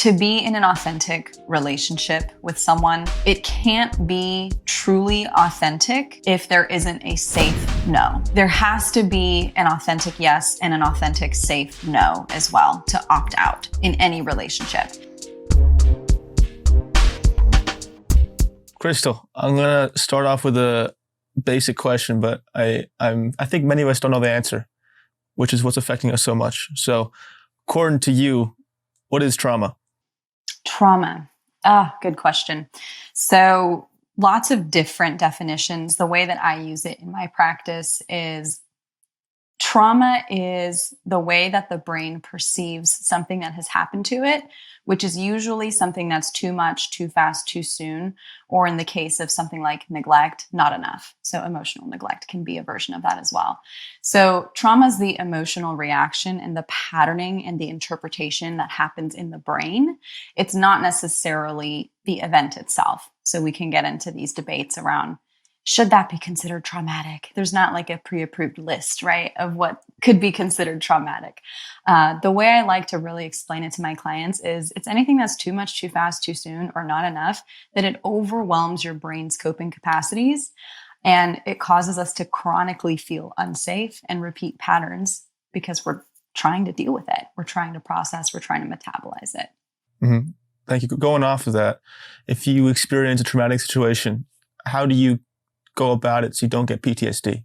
To be in an authentic relationship with someone, it can't be truly authentic if there isn't a safe no. There has to be an authentic yes and an authentic safe no as well to opt out in any relationship. Crystle, I'm going to start off with a basic question, but I think many of us don't know the answer, which is what's affecting us so much. So according to you, what is trauma? Trauma. Good question. So lots of different definitions. The way that I use it in my practice is trauma is the way that the brain perceives something that has happened to it, which is usually something that's too much, too fast, too soon, or in the case of something like neglect, not enough. So emotional neglect can be a version of that as well. So trauma is the emotional reaction and the patterning and the interpretation that happens in the brain. It's not necessarily the event itself. So we can get into these debates around, should that be considered traumatic? There's not like a pre-approved list, right, of what could be considered traumatic. The way I like to really explain it to my clients is it's anything that's too much, too fast, too soon, or not enough, that it overwhelms your brain's coping capacities. And it causes us to chronically feel unsafe and repeat patterns because we're trying to deal with it. We're trying to process, we're trying to metabolize it. Mm-hmm. Thank you. Going off of that, if you experience a traumatic situation, how do you go about it so you don't get PTSD?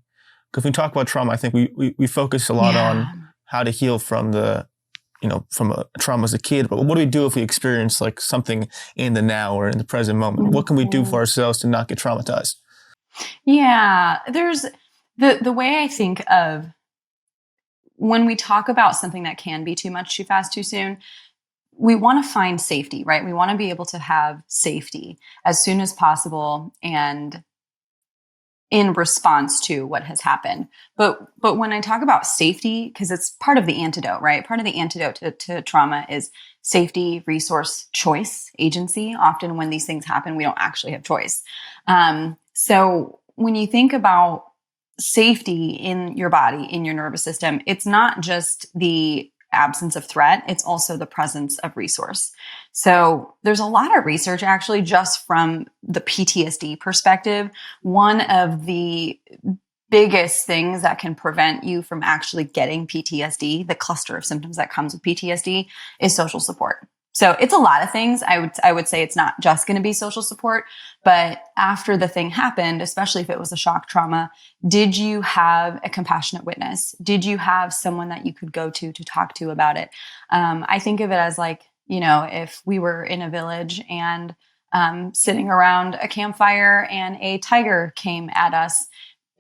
Because when we talk about trauma, I think we focus a lot on how to heal from from a trauma as a kid. But what do we do if we experience like something in the now or in the present moment? Mm-hmm. What can we do for ourselves to not get traumatized? Yeah, there's the way I think of when we talk about something that can be too much, too fast, too soon, we want to find safety, right? We want to be able to have safety as soon as possible and in response to what has happened. But when I talk about safety, because it's part of the antidote, right? Part of the antidote to trauma is safety, resource, choice, agency. Often when these things happen, we don't actually have choice. So when you think about safety in your body, in your nervous system, it's not just the absence of threat, it's also the presence of resource. So there's a lot of research actually just from the PTSD perspective. One of the biggest things that can prevent you from actually getting PTSD, the cluster of symptoms that comes with PTSD, is social support. So it's a lot of things. I would say it's not just going to be social support, but after the thing happened, especially if it was a shock trauma, did you have a compassionate witness? Did you have someone that you could go to talk to about it? I think of it as like, if we were in a village and sitting around a campfire and a tiger came at us,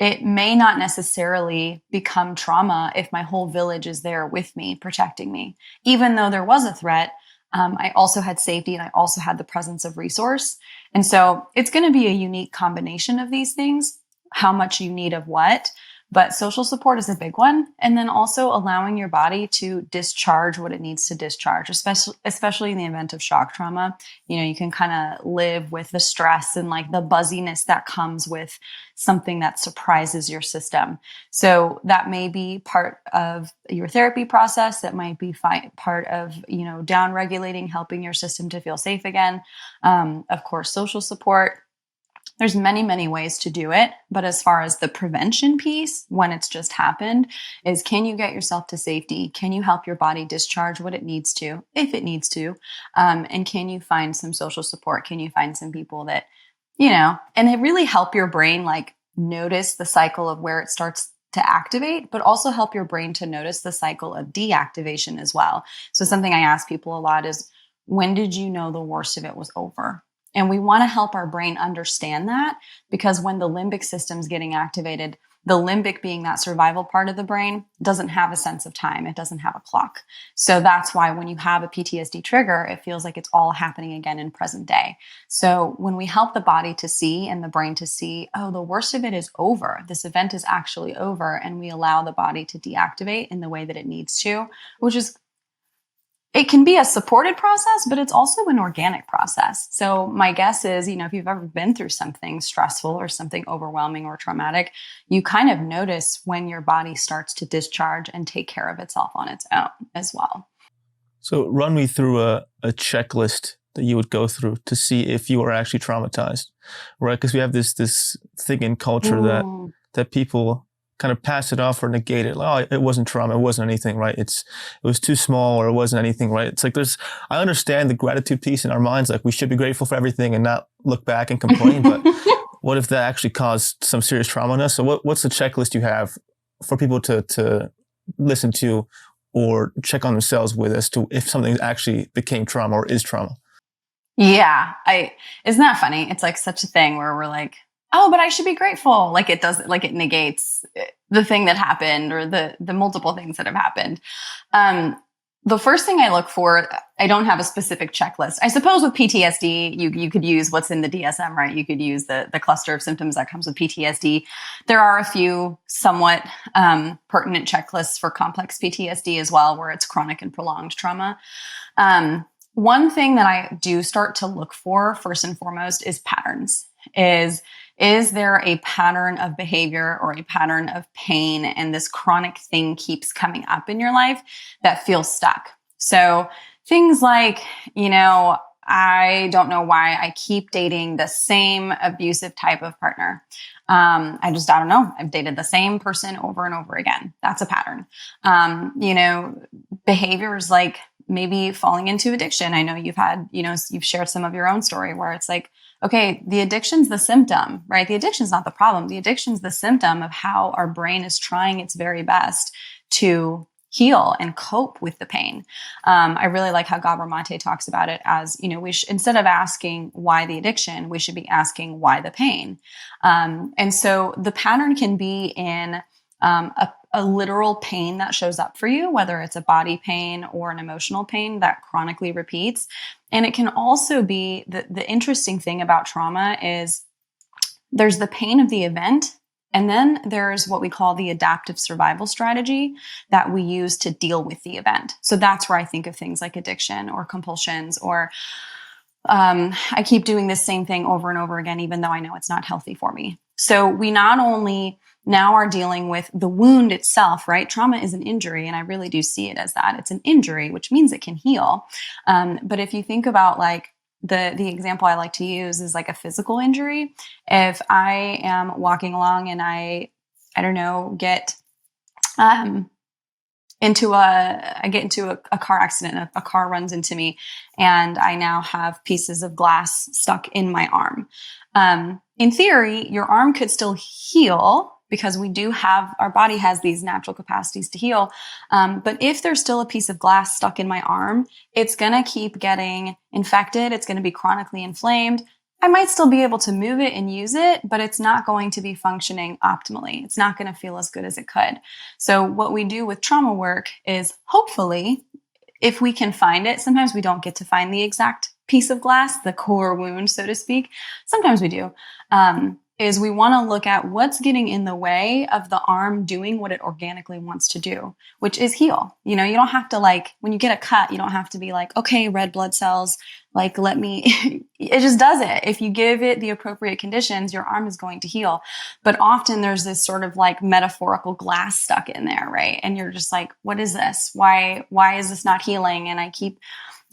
it may not necessarily become trauma if my whole village is there with me, protecting me. Even though there was a threat, I also had safety and I also had the presence of resource. And so it's going to be a unique combination of these things, how much you need of what. But social support is a big one. And then also allowing your body to discharge what it needs to discharge, especially in the event of shock trauma. You can kind of live with the stress and like the buzziness that comes with something that surprises your system. So that may be part of your therapy process. That might be part of, down regulating, helping your system to feel safe again. Of course, social support. There's many, many ways to do it. But as far as the prevention piece, when it's just happened, is can you get yourself to safety? Can you help your body discharge what it needs to, if it needs to? And can you find some social support? Can you find some people that, and it really help your brain like notice the cycle of where it starts to activate, but also help your brain to notice the cycle of deactivation as well. So something I ask people a lot is, when did you know the worst of it was over? And we want to help our brain understand that, because when the limbic system's getting activated, the limbic being that survival part of the brain doesn't have a sense of time. It doesn't have a clock. So that's why when you have a PTSD trigger, it feels like it's all happening again in present day. So when we help the body to see and the brain to see, oh, the worst of it is over. This event is actually over. And we allow the body to deactivate in the way that it needs to, which is it can be a supported process, but it's also an organic process. So my guess is, if you've ever been through something stressful or something overwhelming or traumatic, you kind of notice when your body starts to discharge and take care of itself on its own as well. So run me through a checklist that you would go through to see if you are actually traumatized, right? Because we have this thing in culture that people kind of pass it off or negate it. Like, oh, it wasn't trauma. It wasn't anything, right? It was too small, or it wasn't anything, right? It's like I understand the gratitude piece in our minds. Like, we should be grateful for everything and not look back and complain. But what if that actually caused some serious trauma on us? So what's the checklist you have for people to listen to or check on themselves with as to if something actually became trauma or is trauma? Yeah. Isn't that funny? It's like such a thing where we're like, oh, but I should be grateful. Like it does, like it negates the thing that happened or the multiple things that have happened. The first thing I look for, I don't have a specific checklist. I suppose with PTSD, you could use what's in the DSM, right? You could use the cluster of symptoms that comes with PTSD. There are a few somewhat pertinent checklists for complex PTSD as well, where it's chronic and prolonged trauma. One thing that I do start to look for first and foremost is patterns. Is there a pattern of behavior or a pattern of pain, and this chronic thing keeps coming up in your life that feels stuck? So things like, I don't know why I keep dating the same abusive type of partner. I don't know. I've dated the same person over and over again. That's a pattern. Behaviors like maybe falling into addiction. I know you've shared some of your own story where it's like, okay, the addiction's the symptom, right? The addiction's not the problem. The addiction's the symptom of how our brain is trying its very best to heal and cope with the pain. I really like how Gabor Mate talks about it as, instead of asking why the addiction, we should be asking why the pain. And so the pattern can be in a literal pain that shows up for you, whether it's a body pain or an emotional pain that chronically repeats. And it can also be the interesting thing about trauma is there's the pain of the event, and then there's what we call the adaptive survival strategy that we use to deal with the event. So that's where I think of things like addiction or compulsions or I keep doing this same thing over and over again, even though I know it's not healthy for me. So we not only now are dealing with the wound itself, right? Trauma is an injury, and I really do see it as that. It's an injury, which means it can heal. But if you think about like the example I like to use is like a physical injury. If I am walking along and I don't know, get into a car accident, a car runs into me, and I now have pieces of glass stuck in my arm. In theory, your arm could still heal because our body has these natural capacities to heal. But if there's still a piece of glass stuck in my arm, it's going to keep getting infected. It's going to be chronically inflamed. I might still be able to move it and use it, but it's not going to be functioning optimally. It's not going to feel as good as it could. So what we do with trauma work is hopefully, if we can find it, sometimes we don't get to find the exact piece of glass, the core wound, so to speak. Sometimes we do. Is we want to look at what's getting in the way of the arm doing what it organically wants to do, which is heal. You don't have to when you get a cut, you don't have to be like, okay, red blood cells, let me, it just does it. If you give it the appropriate conditions, your arm is going to heal. But often there's this sort of metaphorical glass stuck in there, right? And you're just like, what is this? Why is this not healing? And I keep,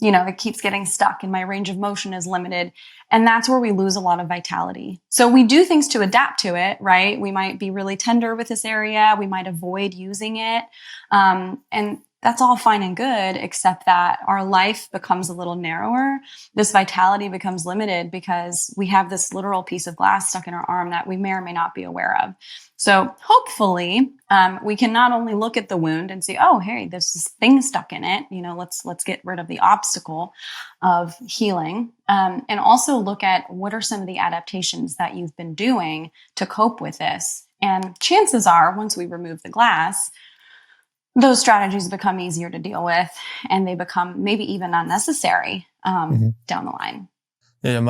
it keeps getting stuck and my range of motion is limited. And that's where we lose a lot of vitality. So we do things to adapt to it, right? We might be really tender with this area. We might avoid using it. And that's all fine and good, except that our life becomes a little narrower. This vitality becomes limited because we have this literal piece of glass stuck in our arm that we may or may not be aware of. So hopefully, we can not only look at the wound and see, oh, hey, there's this thing stuck in it. Let's get rid of the obstacle of healing. And also look at what are some of the adaptations that you've been doing to cope with this. And chances are, once we remove the glass, those strategies become easier to deal with, and they become maybe even unnecessary down the line. Yeah,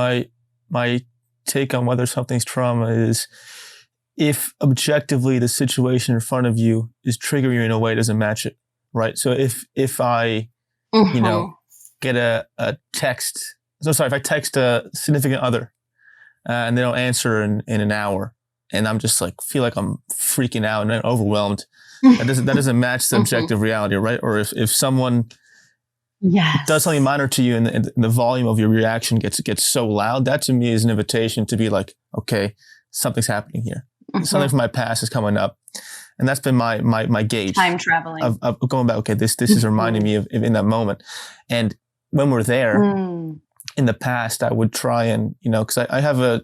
my take on whether something's trauma is if objectively the situation in front of you is triggering you in a way that doesn't match it, right? So if I, get a text, if I text a significant other and they don't answer in an hour, and I'm just feel like I'm freaking out and overwhelmed, that doesn't match the objective reality, right? Or if someone Yes. does something minor to you, and the volume of your reaction gets so loud. That to me is an invitation to be like, okay, something's happening here. Something from my past is coming up, and that's been my gauge. Time traveling of going back. Okay, this is reminding me of in that moment, and when we're there in the past, I would try and because I have an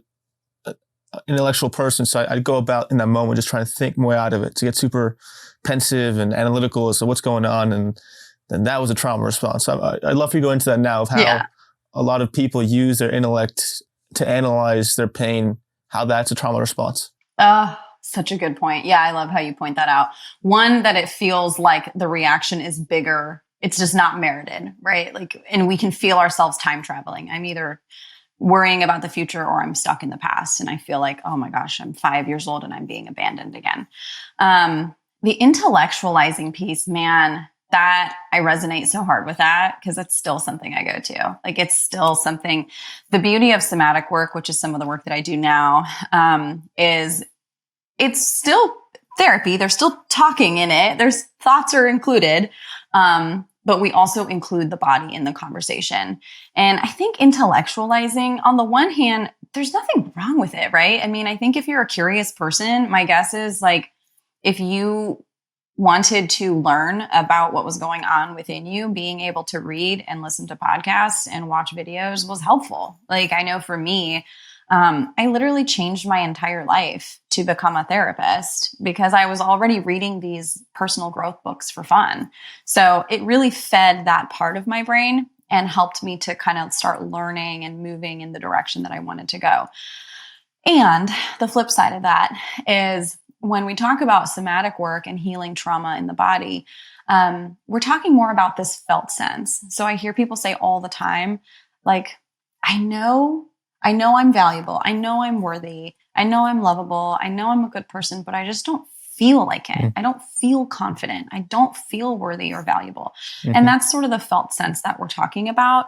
intellectual person, so I'd go about in that moment just trying to think my way out of it, to get super pensive and analytical as to what's going on, and then that was a trauma response. I'd love for you to go into that now of how a lot of people use their intellect to analyze their pain, how that's a trauma response. Such a good point. Yeah, I love how you point that out. One, that it feels like the reaction is bigger. It's just not merited, right? Like, and we can feel ourselves time traveling. I'm either worrying about the future or I'm stuck in the past. And I feel like, oh my gosh, I'm 5 years old and I'm being abandoned again. The intellectualizing piece, man, that I resonate so hard with that, because it's still something I go to. Like, it's still something. The beauty of somatic work, which is some of the work that I do now, is it's still therapy. There's still talking in it. There's thoughts are included. But we also include the body in the conversation. And I think intellectualizing, on the one hand, there's nothing wrong with it, right? I mean, I think if you're a curious person, my guess is, like, if you wanted to learn about what was going on within you, being able to read and listen to podcasts and watch videos was helpful. Like, I know for me, I literally changed my entire life to become a therapist because I was already reading these personal growth books for fun. So it really fed that part of my brain and helped me to kind of start learning and moving in the direction that I wanted to go. And the flip side of that is, when we talk about somatic work and healing trauma in the body, we're talking more about this felt sense. So I hear people say all the time, like, I know I'm valuable. I know I'm worthy. I know I'm lovable. I know I'm a good person, but I just don't feel like it. I don't feel confident. I don't feel worthy or valuable. And that's sort of the felt sense that we're talking about,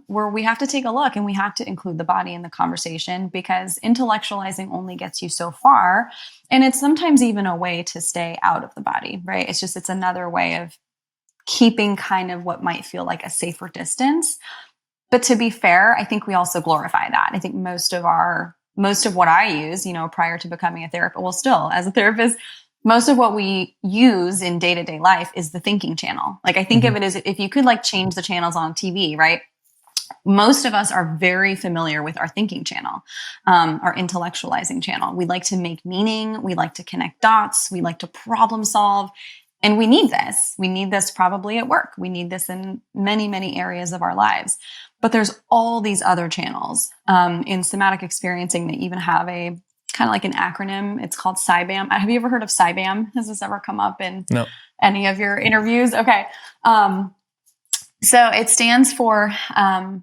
where we have to take a look and we have to include the body in the conversation, because intellectualizing only gets you so far. And it's sometimes even a way to stay out of the body, right? It's another way of keeping kind of what might feel like a safer distance. But to be fair, I think we also glorify that. I think most of what I use, prior to becoming a therapist, well, still as a therapist, most of what we use in day-to-day life is the thinking channel. Like, I think of it as if you could change the channels on TV, right? Most of us are very familiar with our thinking channel, our intellectualizing channel. We like to make meaning. We like to connect dots. We like to problem solve. And we need this. We need this probably at work. We need this in many, many areas of our lives. But there's all these other channels. In somatic experiencing, they even have a kind of like an acronym. It's called SIBAM. Have you ever heard of SIBAM? Has this ever come up in any of your interviews? Okay. So it stands for, I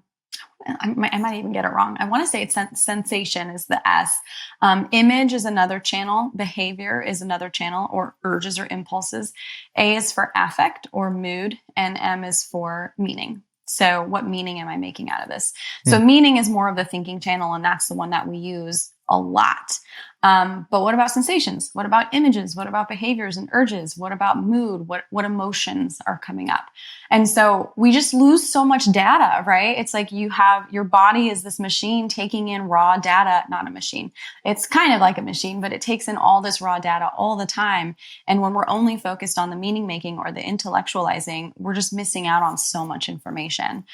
might even get it wrong. I want to say it's sensation is the S. Image is another channel. Behavior is another channel, or urges or impulses. A is for affect or mood, and M is for meaning. So what meaning am I making out of this? So meaning is more of the thinking channel, and that's the one that we use a lot. But what about sensations? What about images? What about behaviors and urges? What about mood? What emotions are coming up? And so we just lose so much data, right? It's like your body is this machine taking in raw data, not a machine. It's kind of like a machine, but it takes in all this raw data all the time. And when we're only focused on the meaning making or the intellectualizing, we're just missing out on so much information.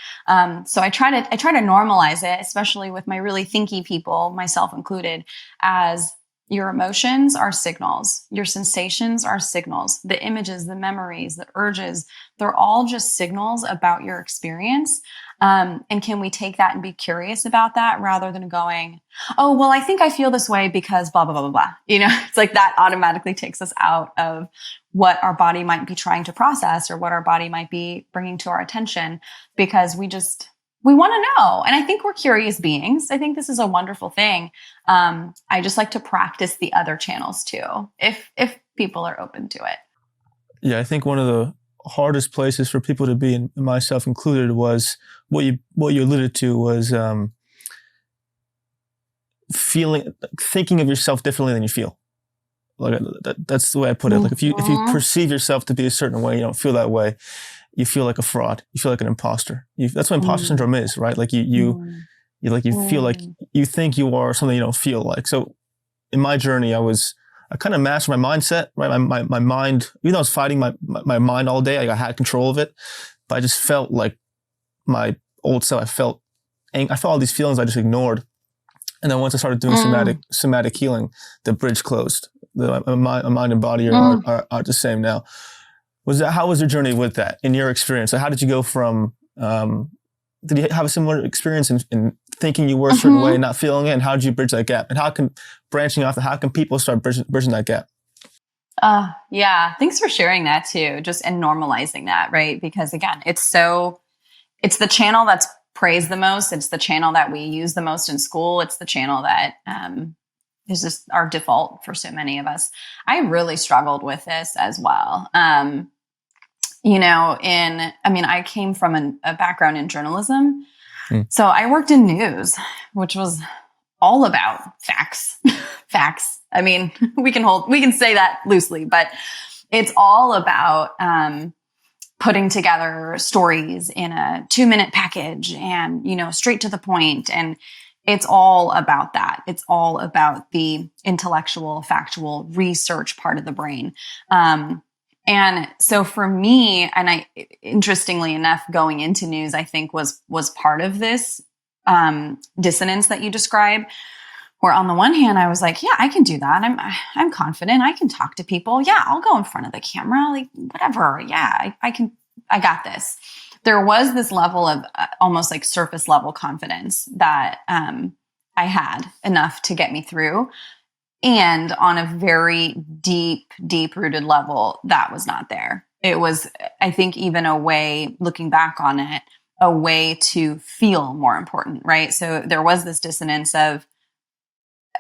So I try to normalize it, especially with my really thinky people, myself included, as your emotions are signals. Your sensations are signals. The images, the memories, the urges, they're all just signals about your experience. And can we take that and be curious about that rather than going, oh, well, I think I feel this way because blah, blah, blah, blah, blah. It's like that automatically takes us out of what our body might be trying to process or what our body might be bringing to our attention, because we want to know. And I think we're curious beings. I think this is a wonderful thing. I just like to practice the other channels too, if people are open to it. Yeah, I think one of the hardest places for people to be, and myself included, was what you alluded to was thinking of yourself differently than you feel. Like that's the way I put it. Like if you perceive yourself to be a certain way, you don't feel that way. you feel like a fraud. You feel like an imposter. That's what imposter syndrome is, right? Like you feel like you think you are something you don't feel like. So in my journey, I kind of mastered my mindset, right? My mind, even though I was fighting my mind all day, I had control of it, but I just felt like my old self. I felt all these feelings I just ignored. And then once I started doing somatic healing, the bridge closed. My mind and body are the same now. How was your journey with that in your experience? So how did you go from, did you have a similar experience in thinking you were a certain way and not feeling it? And how did you bridge that gap? And how can people start bridging that gap? Yeah. Thanks for sharing that too. Just and normalizing that, right? Because again, it's the channel that's praised the most. It's the channel that we use the most in school. It's the channel that, is just our default for so many of us. I really struggled with this as well. I came from a background in journalism. So I worked in news, which was all about facts. Facts. I mean, we can say that loosely, but it's all about, putting together stories in a 2-minute package and, straight to the point. And it's all about that. It's all about the intellectual, factual research part of the brain. And so for me, and interestingly enough, going into news, I think was part of this, dissonance that you describe, where on the one hand, I was like, yeah, I can do that. I'm confident. I can talk to people. Yeah, I'll go in front of the camera, like whatever. Yeah, I got this. There was this level of almost like surface level confidence that I had enough to get me through. And on a very deep rooted level, that was not there. It was, I think, even a way, looking back on it, a way to feel more important, right? So there was this dissonance of,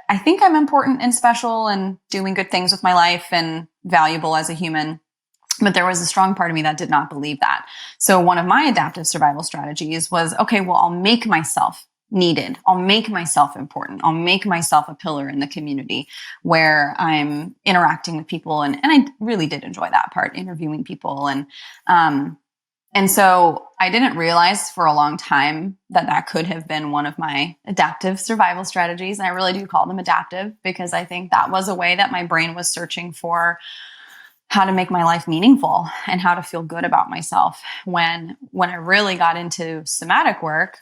I think I'm important and special and doing good things with my life and valuable as a human. But there was a strong part of me that did not believe that. So one of my adaptive survival strategies was, okay, well, I'll make myself needed. I'll make myself important. I'll make myself a pillar in the community where I'm interacting with people. And I really did enjoy that part, interviewing people. And so I didn't realize for a long time that could have been one of my adaptive survival strategies. And I really do call them adaptive because I think that was a way that my brain was searching for how to make my life meaningful and how to feel good about myself. When I really got into somatic work,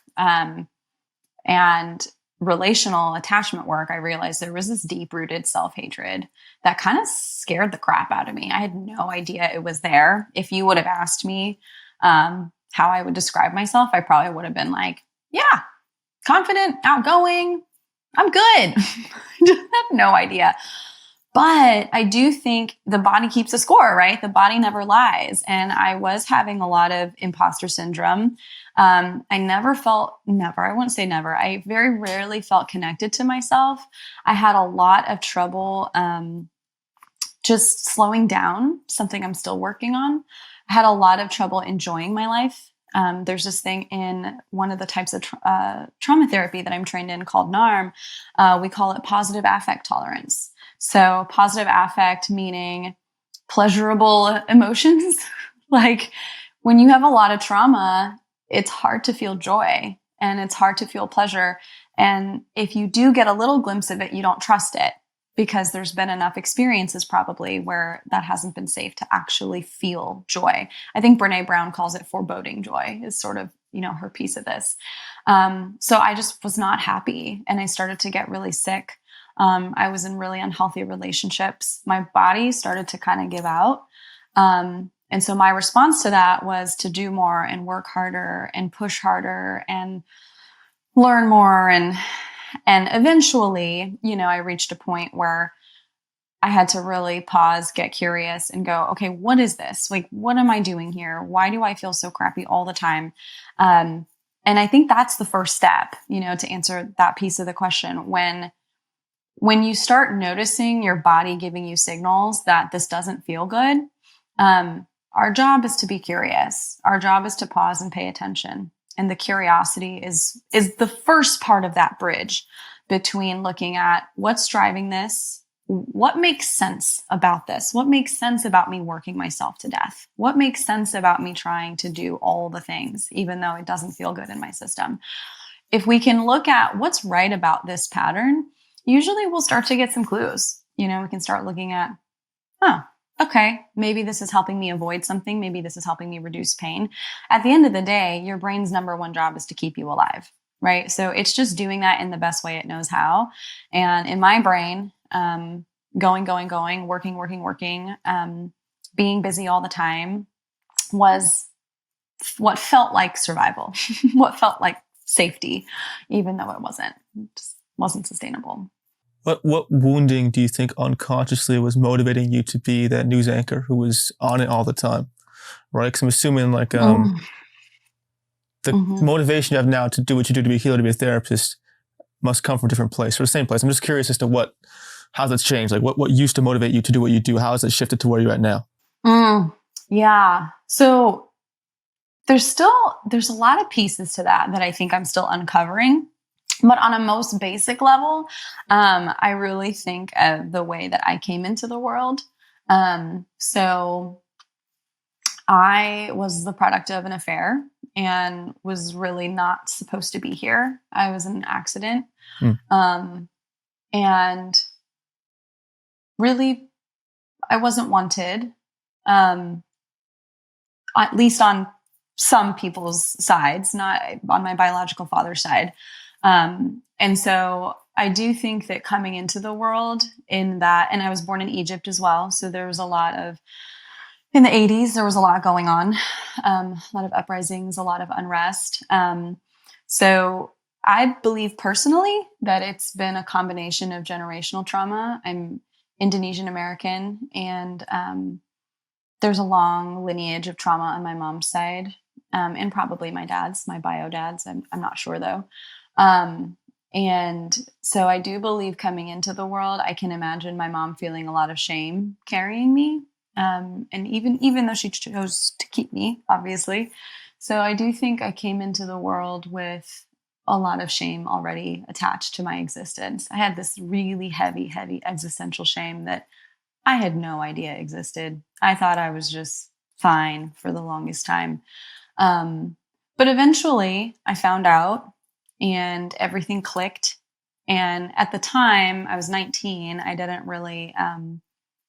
and relational attachment work, I realized there was this deep-rooted self-hatred that kind of scared the crap out of me. I had no idea it was there. If you would have asked me how I would describe myself, I probably would have been like, yeah, confident, outgoing, I'm good. I just have no idea. But I do think the body keeps a score, right? The body never lies. And I was having a lot of imposter syndrome. I wouldn't say never. I very rarely felt connected to myself. I had a lot of trouble just slowing down, something I'm still working on. I had a lot of trouble enjoying my life. There's this thing in one of the types of trauma therapy that I'm trained in called NARM. We call it positive affect tolerance. So positive affect meaning pleasurable emotions. Like when you have a lot of trauma, it's hard to feel joy and it's hard to feel pleasure. And if you do get a little glimpse of it, you don't trust it because there's been enough experiences probably where that hasn't been safe to actually feel joy. I think Brene Brown calls it foreboding joy is sort of, her piece of this. So I just was not happy and I started to get really sick. I was in really unhealthy relationships. My body started to kind of give out. And so my response to that was to do more and work harder and push harder and learn more. And eventually, I reached a point where I had to really pause, get curious and go, okay, what is this? Like, what am I doing here? Why do I feel so crappy all the time? And I think that's the first step, to answer that piece of the question. When you start noticing your body giving you signals that this doesn't feel good, our job is to be curious. Our job is to pause and pay attention. And the curiosity is the first part of that bridge between looking at what's driving this, what makes sense about this? What makes sense about me working myself to death? What makes sense about me trying to do all the things, even though it doesn't feel good in my system? If we can look at what's right about this pattern, usually we'll start to get some clues. We can start looking at, okay, maybe this is helping me avoid something. Maybe this is helping me reduce pain. At the end of the day, your brain's number one job is to keep you alive, right? So it's just doing that in the best way it knows how. And in my brain, going, working, being busy all the time was what felt like survival, what felt like safety, even though it wasn't. It just wasn't sustainable. What wounding do you think unconsciously was motivating you to be that news anchor who was on it all the time? Right? Because I'm assuming the motivation you have now to do what you do, to be a healer, to be a therapist, must come from a different place or the same place. I'm just curious as to how that's changed. Like what used to motivate you to do what you do? How has it shifted to where you're at now? Yeah. So there's a lot of pieces to that I think I'm still uncovering. But on a most basic level, I really think of the way that I came into the world. So I was the product of an affair and was really not supposed to be here. I was in an accident. And really, I wasn't wanted, at least on some people's sides, not on my biological father's side. And so I do think that coming into the world and I was born in Egypt as well. So there was in the 80s, there was a lot going on, a lot of uprisings, a lot of unrest. So I believe personally that it's been a combination of generational trauma. I'm Indonesian American, and there's a long lineage of trauma on my mom's side, and probably my bio dad's. I'm not sure though. And so I do believe coming into the world, I can imagine my mom feeling a lot of shame carrying me. And even though she chose to keep me, obviously. So I do think I came into the world with a lot of shame already attached to my existence. I had this really heavy existential shame that I had no idea existed. I thought I was just fine for the longest time. But eventually I found out and everything clicked. And at the time, I was 19. I didn't really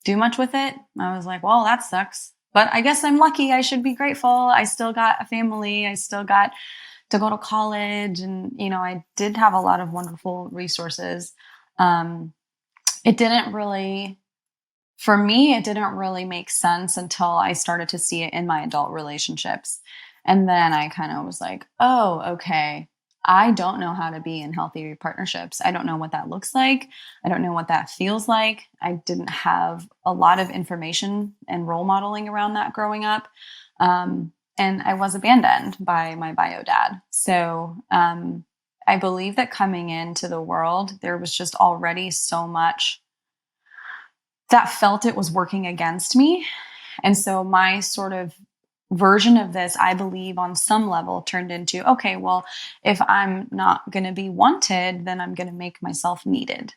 do much with it. I was like, well, that sucks. But I guess I'm lucky. I should be grateful. I still got a family. I still got to go to college. And, I did have a lot of wonderful resources. It didn't really make sense until I started to see it in my adult relationships. And then I kind of was like, oh, okay. I don't know how to be in healthy partnerships. I don't know what that looks like. I don't know what that feels like. I didn't have a lot of information and role modeling around that growing up. And I was abandoned by my bio dad. So I believe that coming into the world, there was just already so much that felt it was working against me. And so my sort of version of this, I believe on some level turned into, okay, well, if I'm not going to be wanted, then I'm going to make myself needed.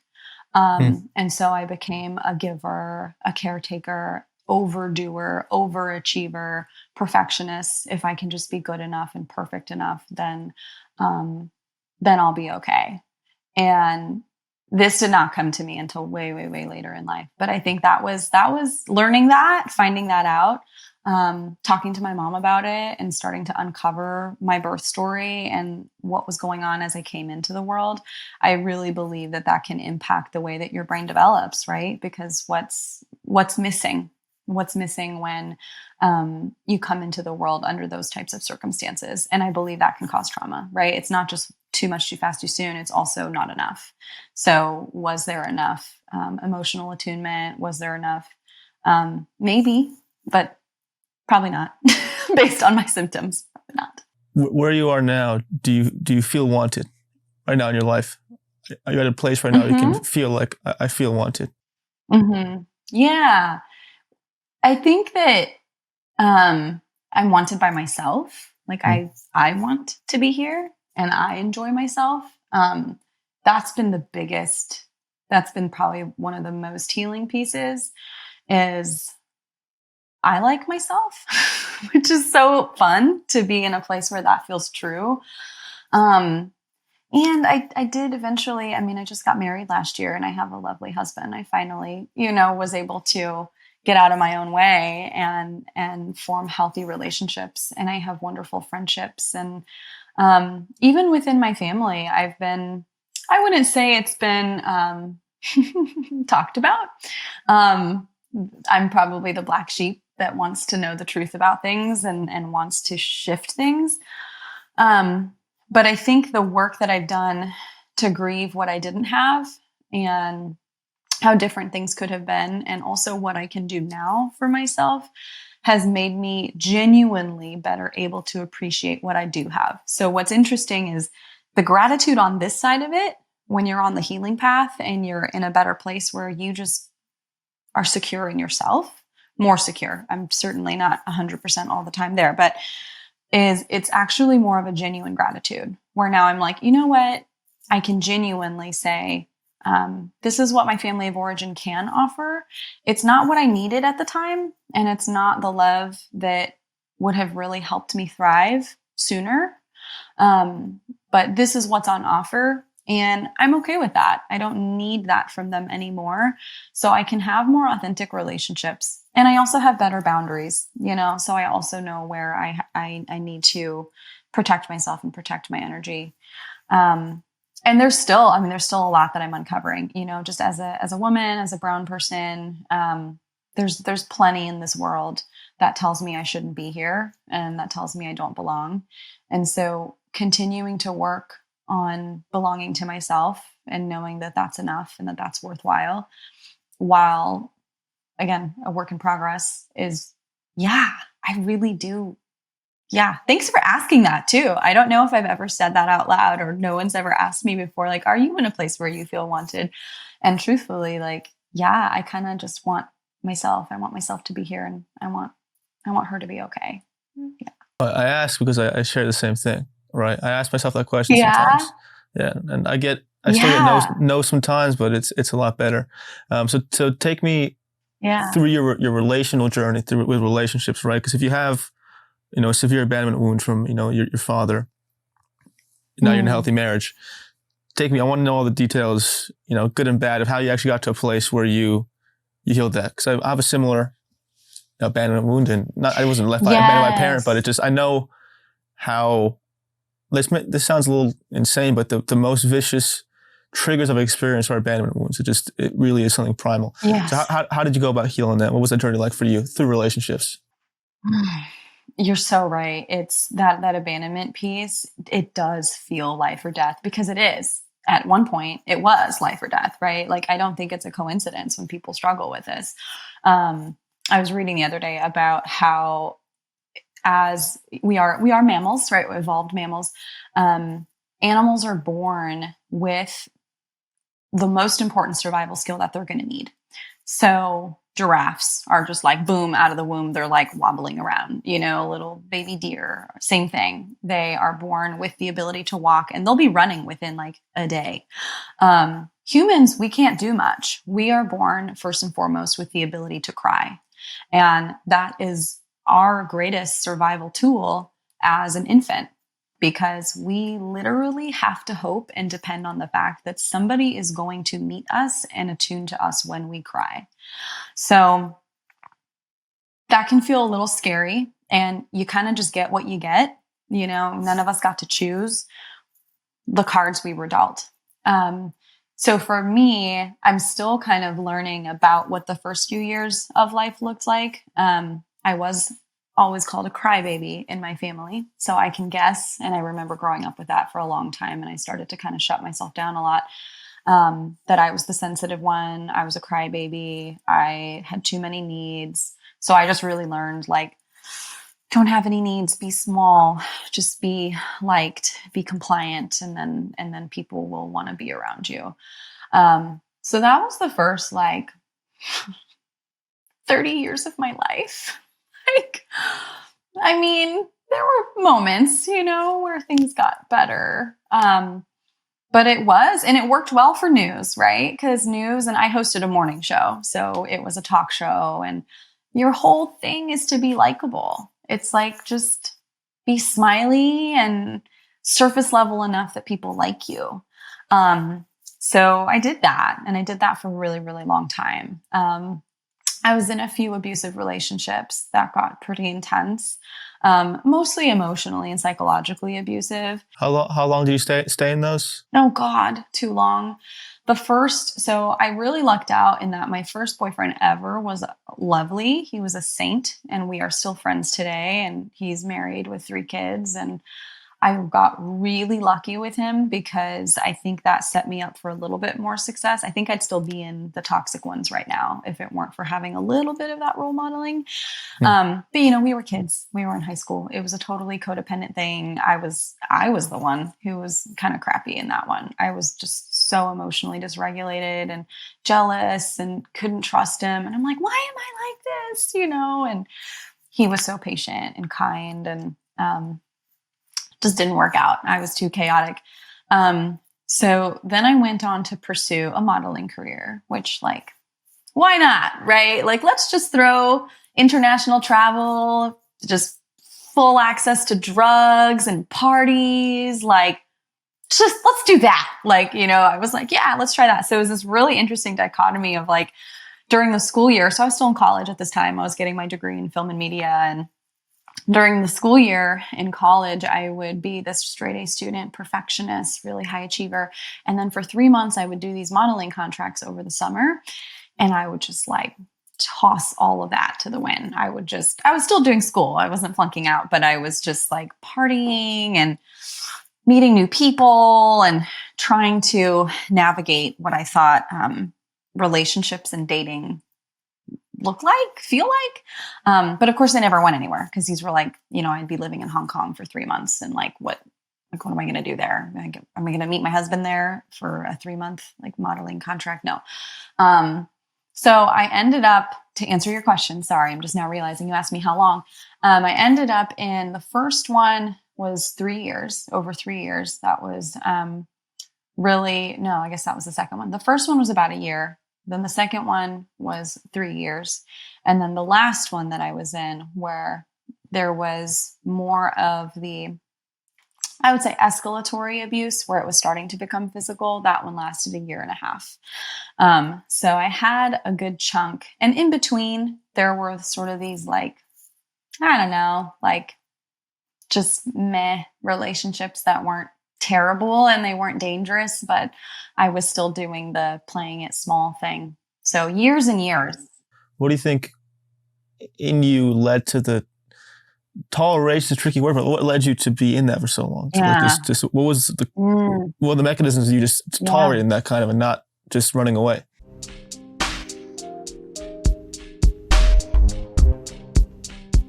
And so I became a giver, a caretaker, overdoer, overachiever, perfectionist. If I can just be good enough and perfect enough, then I'll be okay. And this did not come to me until way, way, way later in life. But I think that was learning that, finding that out, talking to my mom about it and starting to uncover my birth story and what was going on as I came into the world. I really believe that can impact the way that your brain develops, right? Because what's missing? What's missing when you come into the world under those types of circumstances? And I believe that can cause trauma, right? It's not just too much, too fast, too soon. It's also not enough. So was there enough emotional attunement? Was there enough? Maybe, but probably not based on my symptoms. Probably not. Where you are now, do you feel wanted right now in your life? Are you at a place right now you can feel like I feel wanted? Yeah. I think that I'm wanted by myself. Like I want to be here and I enjoy myself. That's been the biggest That's been probably one of the most healing pieces is I like myself, which is so fun to be in a place where that feels true. And I did eventually, I mean, I just got married last year and I have a lovely husband. I finally, was able to get out of my own way and form healthy relationships. And I have wonderful friendships. And even within my family, I wouldn't say it's been talked about. I'm probably the black sheep that wants to know the truth about things and wants to shift things. But I think the work that I've done to grieve what I didn't have and how different things could have been, and also what I can do now for myself, has made me genuinely better able to appreciate what I do have. So what's interesting is the gratitude on this side of it, when you're on the healing path and you're in a better place where you just are secure in yourself, more secure. I'm certainly not 100% all the time there, but it's actually more of a genuine gratitude where now I'm like, you know what? I can genuinely say, this is what my family of origin can offer. It's not what I needed at the time, and it's not the love that would have really helped me thrive sooner. But this is what's on offer, and I'm okay with that. I don't need that from them anymore. So I can have more authentic relationships. And I also have better boundaries, so I also know where I need to protect myself and protect my energy. And there's still a lot that I'm uncovering, just as a woman, as a brown person. There's plenty in this world that tells me I shouldn't be here and that tells me I don't belong. And so continuing to work on belonging to myself and knowing that that's enough and that that's worthwhile, while, again, a work in progress is, I really do. Yeah. Thanks for asking that too. I don't know if I've ever said that out loud, or no one's ever asked me before, like, are you in a place where you feel wanted? And truthfully, like, I kind of just want myself. I want myself to be here, and I want her to be okay. Yeah. I ask because I share the same thing, right? I ask myself that question Yeah. sometimes. Yeah. And I still get no sometimes, but it's a lot better. So take me through your relational journey with relationships, right? Because if you have, a severe abandonment wound from, your father, now you're in a healthy marriage. I want to know all the details, good and bad, of how you actually got to a place where you healed that. Because I have a similar abandonment wound, and I wasn't left abandoned by my parent, but I know how, this sounds a little insane, but the most vicious triggers I've experienced are abandonment wounds. It really is something primal. Yes. So how did you go about healing that? What was that journey like for you through relationships? You're so right. It's that abandonment piece. It does feel life or death, because it is. At one point, it was life or death, right? Like, I don't think it's a coincidence when people struggle with this. I was reading the other day about how, as we are mammals, right? We're evolved mammals. Animals are born with the most important survival skill that they're going to need. So giraffes are just like, boom, out of the womb, they're like wobbling around, little baby deer, same thing. They are born with the ability to walk, and they'll be running within like a day. Humans, we can't do much. We are born first and foremost with the ability to cry. And that is our greatest survival tool as an infant, because we literally have to hope and depend on the fact that somebody is going to meet us and attune to us when we cry. So that can feel a little scary, and you kind of just get what you get. None of us got to choose the cards we were dealt. So for me, I'm still kind of learning about what the first few years of life looked like. I was always called a crybaby in my family, so I can guess. And I remember growing up with that for a long time, and I started to kind of shut myself down a lot. That I was the sensitive one. I was a crybaby. I had too many needs. So I just really learned, like, don't have any needs, be small, just be liked, be compliant, and then people will want to be around you. So that was the first 30 years of my life. There were moments, where things got better. But it was, and it worked well for news, right? Because news, and I hosted a morning show. So it was a talk show, and your whole thing is to be likable. It's like just be smiley and surface level enough that people like you. So I did that, and I did that for a really, really long time. I was in a few abusive relationships that got pretty intense, mostly emotionally and psychologically abusive. How long did you stay in those? Oh God, too long. So I really lucked out in that my first boyfriend ever was lovely. He was a saint, and we are still friends today. And he's married with 3 kids. And I got really lucky with him because I think that set me up for a little bit more success. I think I'd still be in the toxic ones right now if it weren't for having a little bit of that role modeling. But we were kids. We were in high school. It was a totally codependent thing. I was the one who was kind of crappy in that one. I was just so emotionally dysregulated and jealous and couldn't trust him. And I'm like, why am I like this? And he was so patient and kind, and just didn't work out. I was too chaotic. So then I went on to pursue a modeling career, which why not, right? Let's just throw international travel, just full access to drugs and parties. Just let's do that. I was like, yeah, let's try that. So it was this really interesting dichotomy of during the school year. So I was still in college at this time. I was getting my degree in film and media, and during the school year in college, I would be this straight A student, perfectionist, really high achiever. And then for 3 months, I would do these modeling contracts over the summer. And I would just toss all of that to the wind. I was still doing school. I wasn't flunking out, but I was just partying and meeting new people and trying to navigate what I thought relationships and dating feel like. But of course, I never went anywhere because these were I'd be living in Hong Kong for 3 months, and what am I going to do there? Am I going to meet my husband there for a 3-month modeling contract? No. So I ended up, to answer your question, sorry, I'm just now realizing you asked me how long. I ended up in, the first one was 3 years, over 3 years. That was I guess that was the second one. The first one was about a year. Then the second one was 3 years. And then the last one that I was in, where there was more of the, I would say, escalatory abuse, where it was starting to become physical, that one lasted a year and a half. So I had a good chunk. And in between, there were sort of these I don't know, just meh relationships that weren't terrible and they weren't dangerous, but I was still doing the playing it small thing. So years and years. What do you think in you led to the toleration? Is a tricky word, but what led you to be in that for so long? Yeah. What was what were the mechanisms you just tolerated that kind of and not just running away?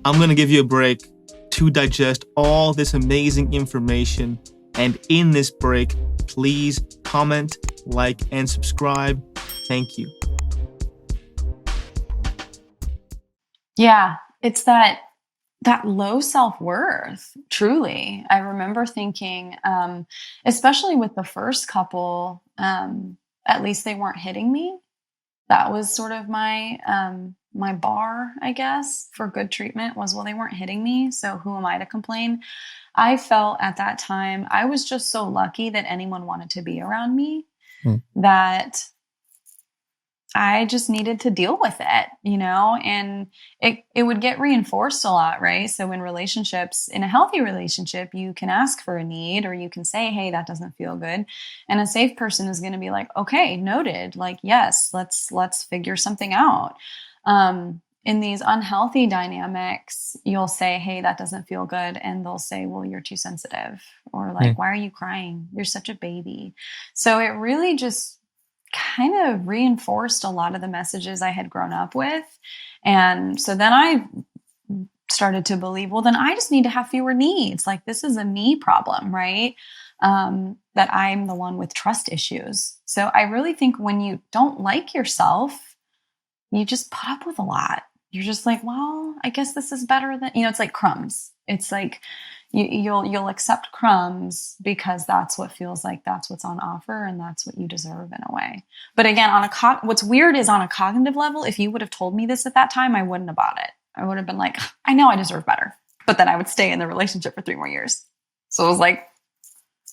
I'm going to give you a break to digest all this amazing information. And in this break, please comment, like, and subscribe. Thank you. Yeah, it's that low self-worth, truly. I remember thinking, especially with the first couple, at least they weren't hitting me. That was sort of my my bar, I guess, for good treatment was, well, they weren't hitting me, so who am I to complain? I felt at that time, I was just so lucky that anyone wanted to be around me, that I just needed to deal with it, and it would get reinforced a lot, right? So in relationships, in a healthy relationship, you can ask for a need, or you can say, hey, that doesn't feel good. And a safe person is going to be like, okay, noted. Yes, let's figure something out. In these unhealthy dynamics, you'll say, hey, that doesn't feel good. And they'll say, well, you're too sensitive, or why are you crying? You're such a baby. So it really just kind of reinforced a lot of the messages I had grown up with. And so then I started to believe, well, then I just need to have fewer needs. This is a me problem, right? That I'm the one with trust issues. So I really think when you don't like yourself, you just put up with a lot. you're just like, well, I guess this is better than, it's like crumbs. It's like you'll accept crumbs because that's what feels like that's what's on offer and that's what you deserve in a way. But again, what's weird is on a cognitive level, if you would have told me this at that time, I wouldn't have bought it. I would have been like, I know I deserve better, but then I would stay in the relationship for 3 more years. So it was like,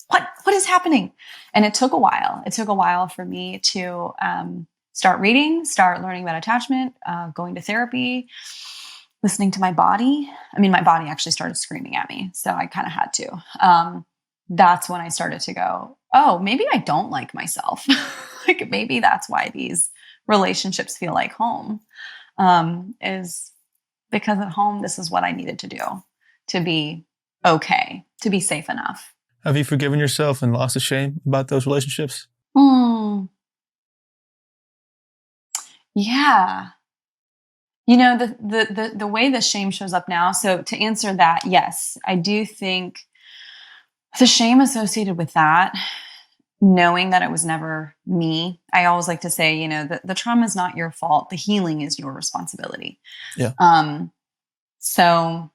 what is happening? And it took a while. It took a while for me to start reading, start learning about attachment, going to therapy, listening to my body. I mean, my body actually started screaming at me, so I kind of had to. That's when I started to go, oh, maybe I don't like myself. Like maybe that's why these relationships feel like home, is because at home, this is what I needed to do to be okay, to be safe enough. Have you forgiven yourself and lost the shame about those relationships? Yeah. The way the shame shows up now. So to answer that, yes, I do think the shame associated with that, knowing that it was never me. I always like to say, the trauma is not your fault. The healing is your responsibility. Yeah. So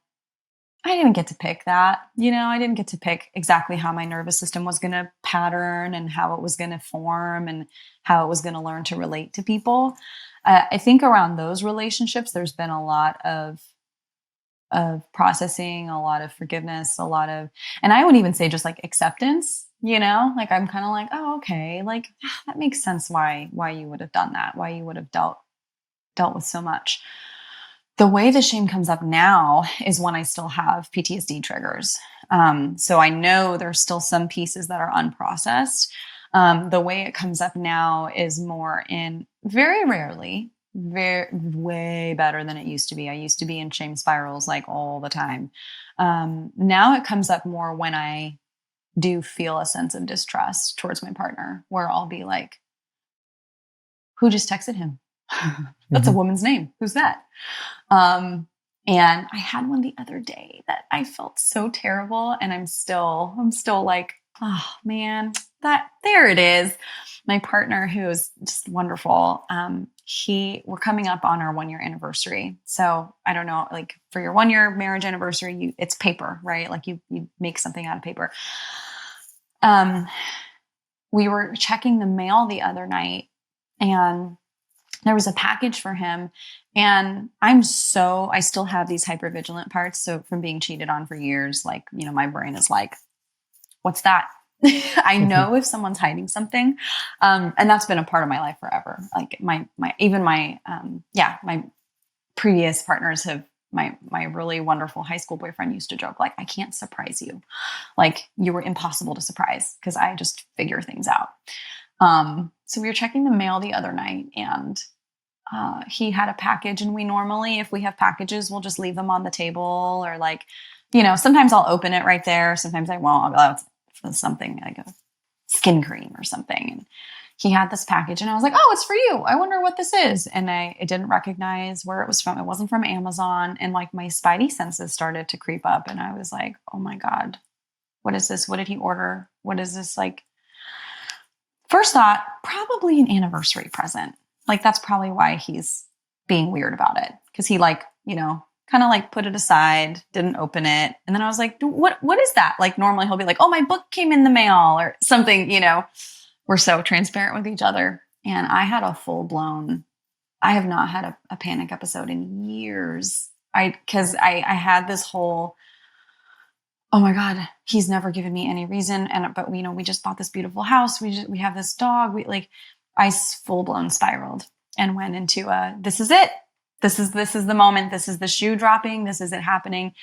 I didn't get to pick that. I didn't get to pick exactly how my nervous system was going to pattern and how it was going to form and how it was going to learn to relate to people. I think around those relationships, there's been a lot of processing, a lot of forgiveness, and I would even say just like acceptance, like I'm kind of like, oh, okay. Like that makes sense why you would have done that, why you would have dealt with so much. The way the shame comes up now is when I still have PTSD triggers. So I know there's still some pieces that are unprocessed. The way it comes up now is more in very rarely, way better than it used to be. I used to be in shame spirals like all the time. Now it comes up more when I do feel a sense of distrust towards my partner, where I'll be like, who just texted him? That's a woman's name. Who's that? And I had one the other day that I felt so terrible. And I'm still like, oh man, there it is. My partner, who is just wonderful. We're coming up on our 1-year anniversary. So I don't know, like for your 1-year marriage anniversary, it's paper, right? Like you make something out of paper. We were checking the mail the other night and there was a package for him. And I still have these hypervigilant parts. So from being cheated on for years, like, my brain is like, what's that? I know if someone's hiding something. And that's been a part of my life forever. Like my previous partners my really wonderful high school boyfriend used to joke, like, I can't surprise you. Like you were impossible to surprise because I just figure things out. So we were checking the mail the other night and he had a package, and we normally, if we have packages, we'll just leave them on the table or like, sometimes I'll open it right there. Sometimes I won't. I'll go out for something like a skin cream or something. And he had this package and I was like, oh, it's for you. I wonder what this is. And it didn't recognize where it was from. It wasn't from Amazon. And like my spidey senses started to creep up and I was like, oh my God, what is this? What did he order? What is this? Like, first thought, probably an anniversary present. Like that's probably why he's being weird about it. Cause he like, kind of like put it aside, didn't open it. And then I was like, what is that? Like normally he'll be like, oh, my book came in the mail or something, we're so transparent with each other. And I had I have not had a panic episode in years. Cause I had this whole, oh my God, he's never given me any reason. But we just bought this beautiful house. We have this dog. I full blown spiraled and went into this is it. This is the moment. This is the shoe dropping. This is it happening.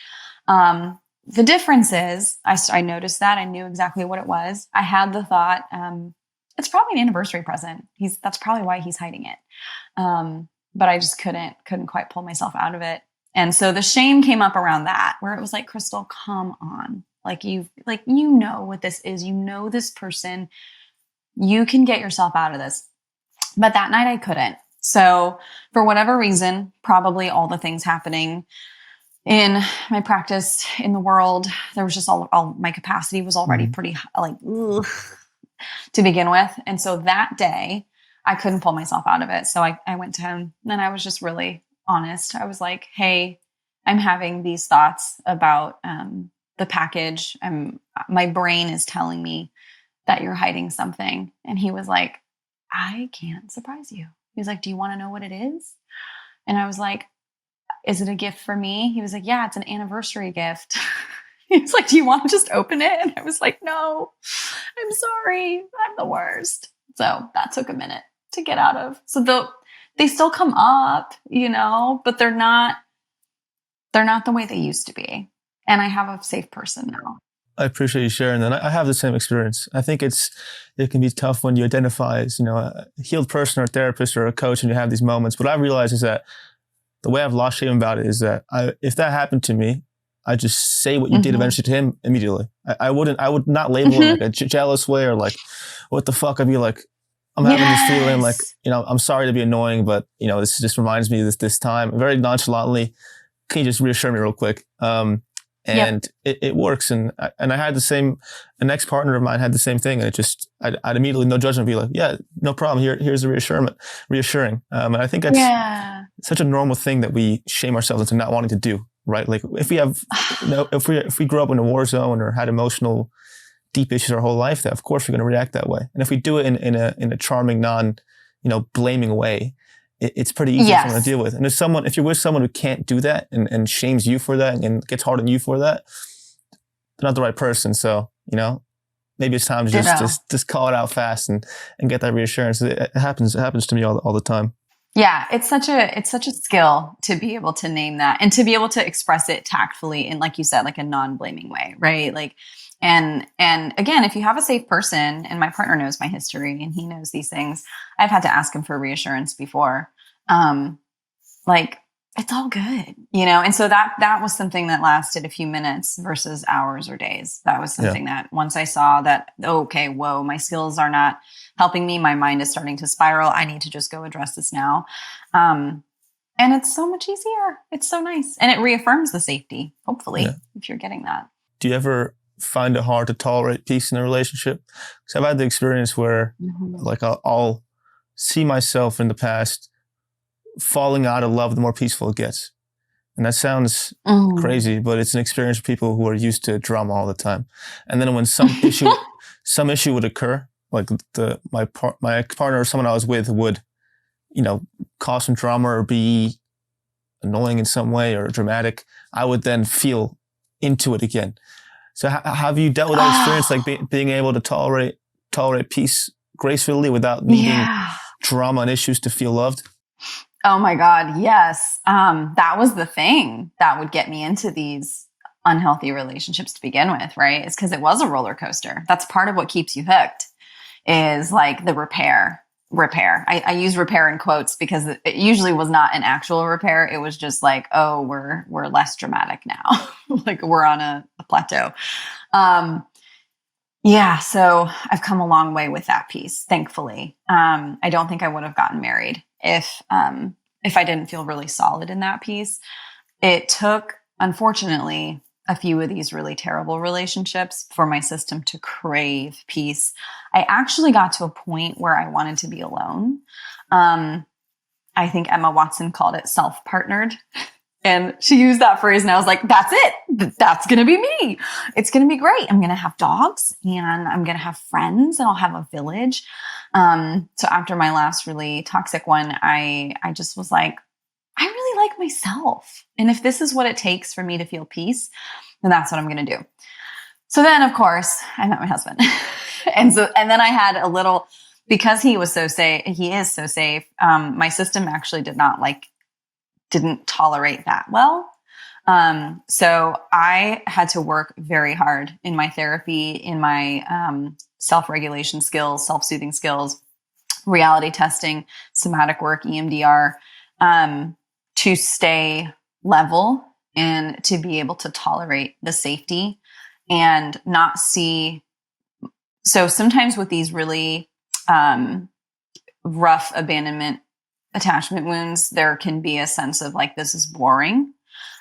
The difference is I noticed that. I knew exactly what it was. I had the thought, it's probably an anniversary present. That's probably why he's hiding it. But I just couldn't quite pull myself out of it. And so the shame came up around that, where it was like, Crystle, come on. Like what this is, this person, you can get yourself out of this. But that night I couldn't. So for whatever reason, probably all the things happening in my practice in the world, there was just all my capacity was already pretty like ugh, to begin with. And so that day I couldn't pull myself out of it. So I went to him and I was just really honest. I was like, hey, I'm having these thoughts about the package. My brain is telling me that you're hiding something. And he was like, I can't surprise you. He was like, do you want to know what it is? And I was like, is it a gift for me? He was like, yeah, it's an anniversary gift. He was like, do you want to just open it? And I was like, no, I'm sorry. I'm the worst. So that took a minute to get out of. So they still come up, but they're not the way they used to be. And I have a safe person now. I appreciate you sharing that. I have the same experience. I think it can be tough when you identify as, a healed person or a therapist or a coach and you have these moments. What I realize is that the way I've lost shame about it is that if that happened to me, I just say what you did eventually to him immediately. I would not label him like a jealous way or like, what the fuck? I'd be like, I'm having this feeling like, I'm sorry to be annoying, but this just reminds me of this time. Very nonchalantly, can you just reassure me real quick? It works. And I had an ex-partner of mine had the same thing. And I'd immediately, no judgment, be like, yeah, no problem. Here's the reassuring. And I think that's such a normal thing that we shame ourselves into not wanting to do, right? Like if we have, if we grew up in a war zone or had emotional deep issues our whole life, that of course we're going to react that way. And if we do it in a charming, blaming way, it's pretty easy for someone to deal with. And if you're with someone who can't do that and shames you for that and gets hard on you for that, they're not the right person. So, maybe it's time to just call it out fast and get that reassurance. It happens to me all the time. Yeah, it's such a skill to be able to name that and to be able to express it tactfully in, like you said, like a non-blaming way, right? Like, and again, if you have a safe person, and my partner knows my history and he knows these things, I've had to ask him for reassurance before. Like it's all good, And so that was something that lasted a few minutes versus hours or days. That was something that once I saw that, okay, whoa, my skills are not helping me. My mind is starting to spiral. I need to just go address this now. And it's so much easier. It's so nice. And it reaffirms the safety, hopefully, if you're getting that. Do you ever find it hard to tolerate peace in a relationship? Because I've had the experience where like I'll see myself in the past falling out of love the more peaceful it gets. And that sounds crazy, but it's an experience for people who are used to drama all the time. And then when some issue would occur, like my ex-partner or someone I was with would, cause some drama or be annoying in some way or dramatic, I would then feel into it again. So have you dealt with that experience, like being able to tolerate peace gracefully without needing drama and issues to feel loved? Oh my God, yes. That was the thing that would get me into these unhealthy relationships to begin with, right? It's because it was a roller coaster. That's part of what keeps you hooked, is like the repair. I use repair in quotes because it usually was not an actual repair. It was just like, oh, we're less dramatic now. Like we're on a plateau. So I've come a long way with that piece, thankfully. I don't think I would have gotten married if I didn't feel really solid in that piece. It took, unfortunately, a few of these really terrible relationships for my system to crave peace. I actually got to a point where I wanted to be alone. I think Emma Watson called it self-partnered. And she used that phrase and I was like, that's it. That's going to be me. It's going to be great. I'm going to have dogs and I'm going to have friends and I'll have a village. So after my last really toxic one, I just was like, I really like myself. And if this is what it takes for me to feel peace, then that's what I'm going to do. So then of course I met my husband. and then I had a little, because he is so safe. My system actually didn't tolerate that well. So I had to work very hard in my therapy, in my self-regulation skills, self-soothing skills, reality testing, somatic work, EMDR, to stay level and to be able to tolerate the safety and not see. So sometimes with these really rough abandonment attachment wounds, there can be a sense of like, this is boring.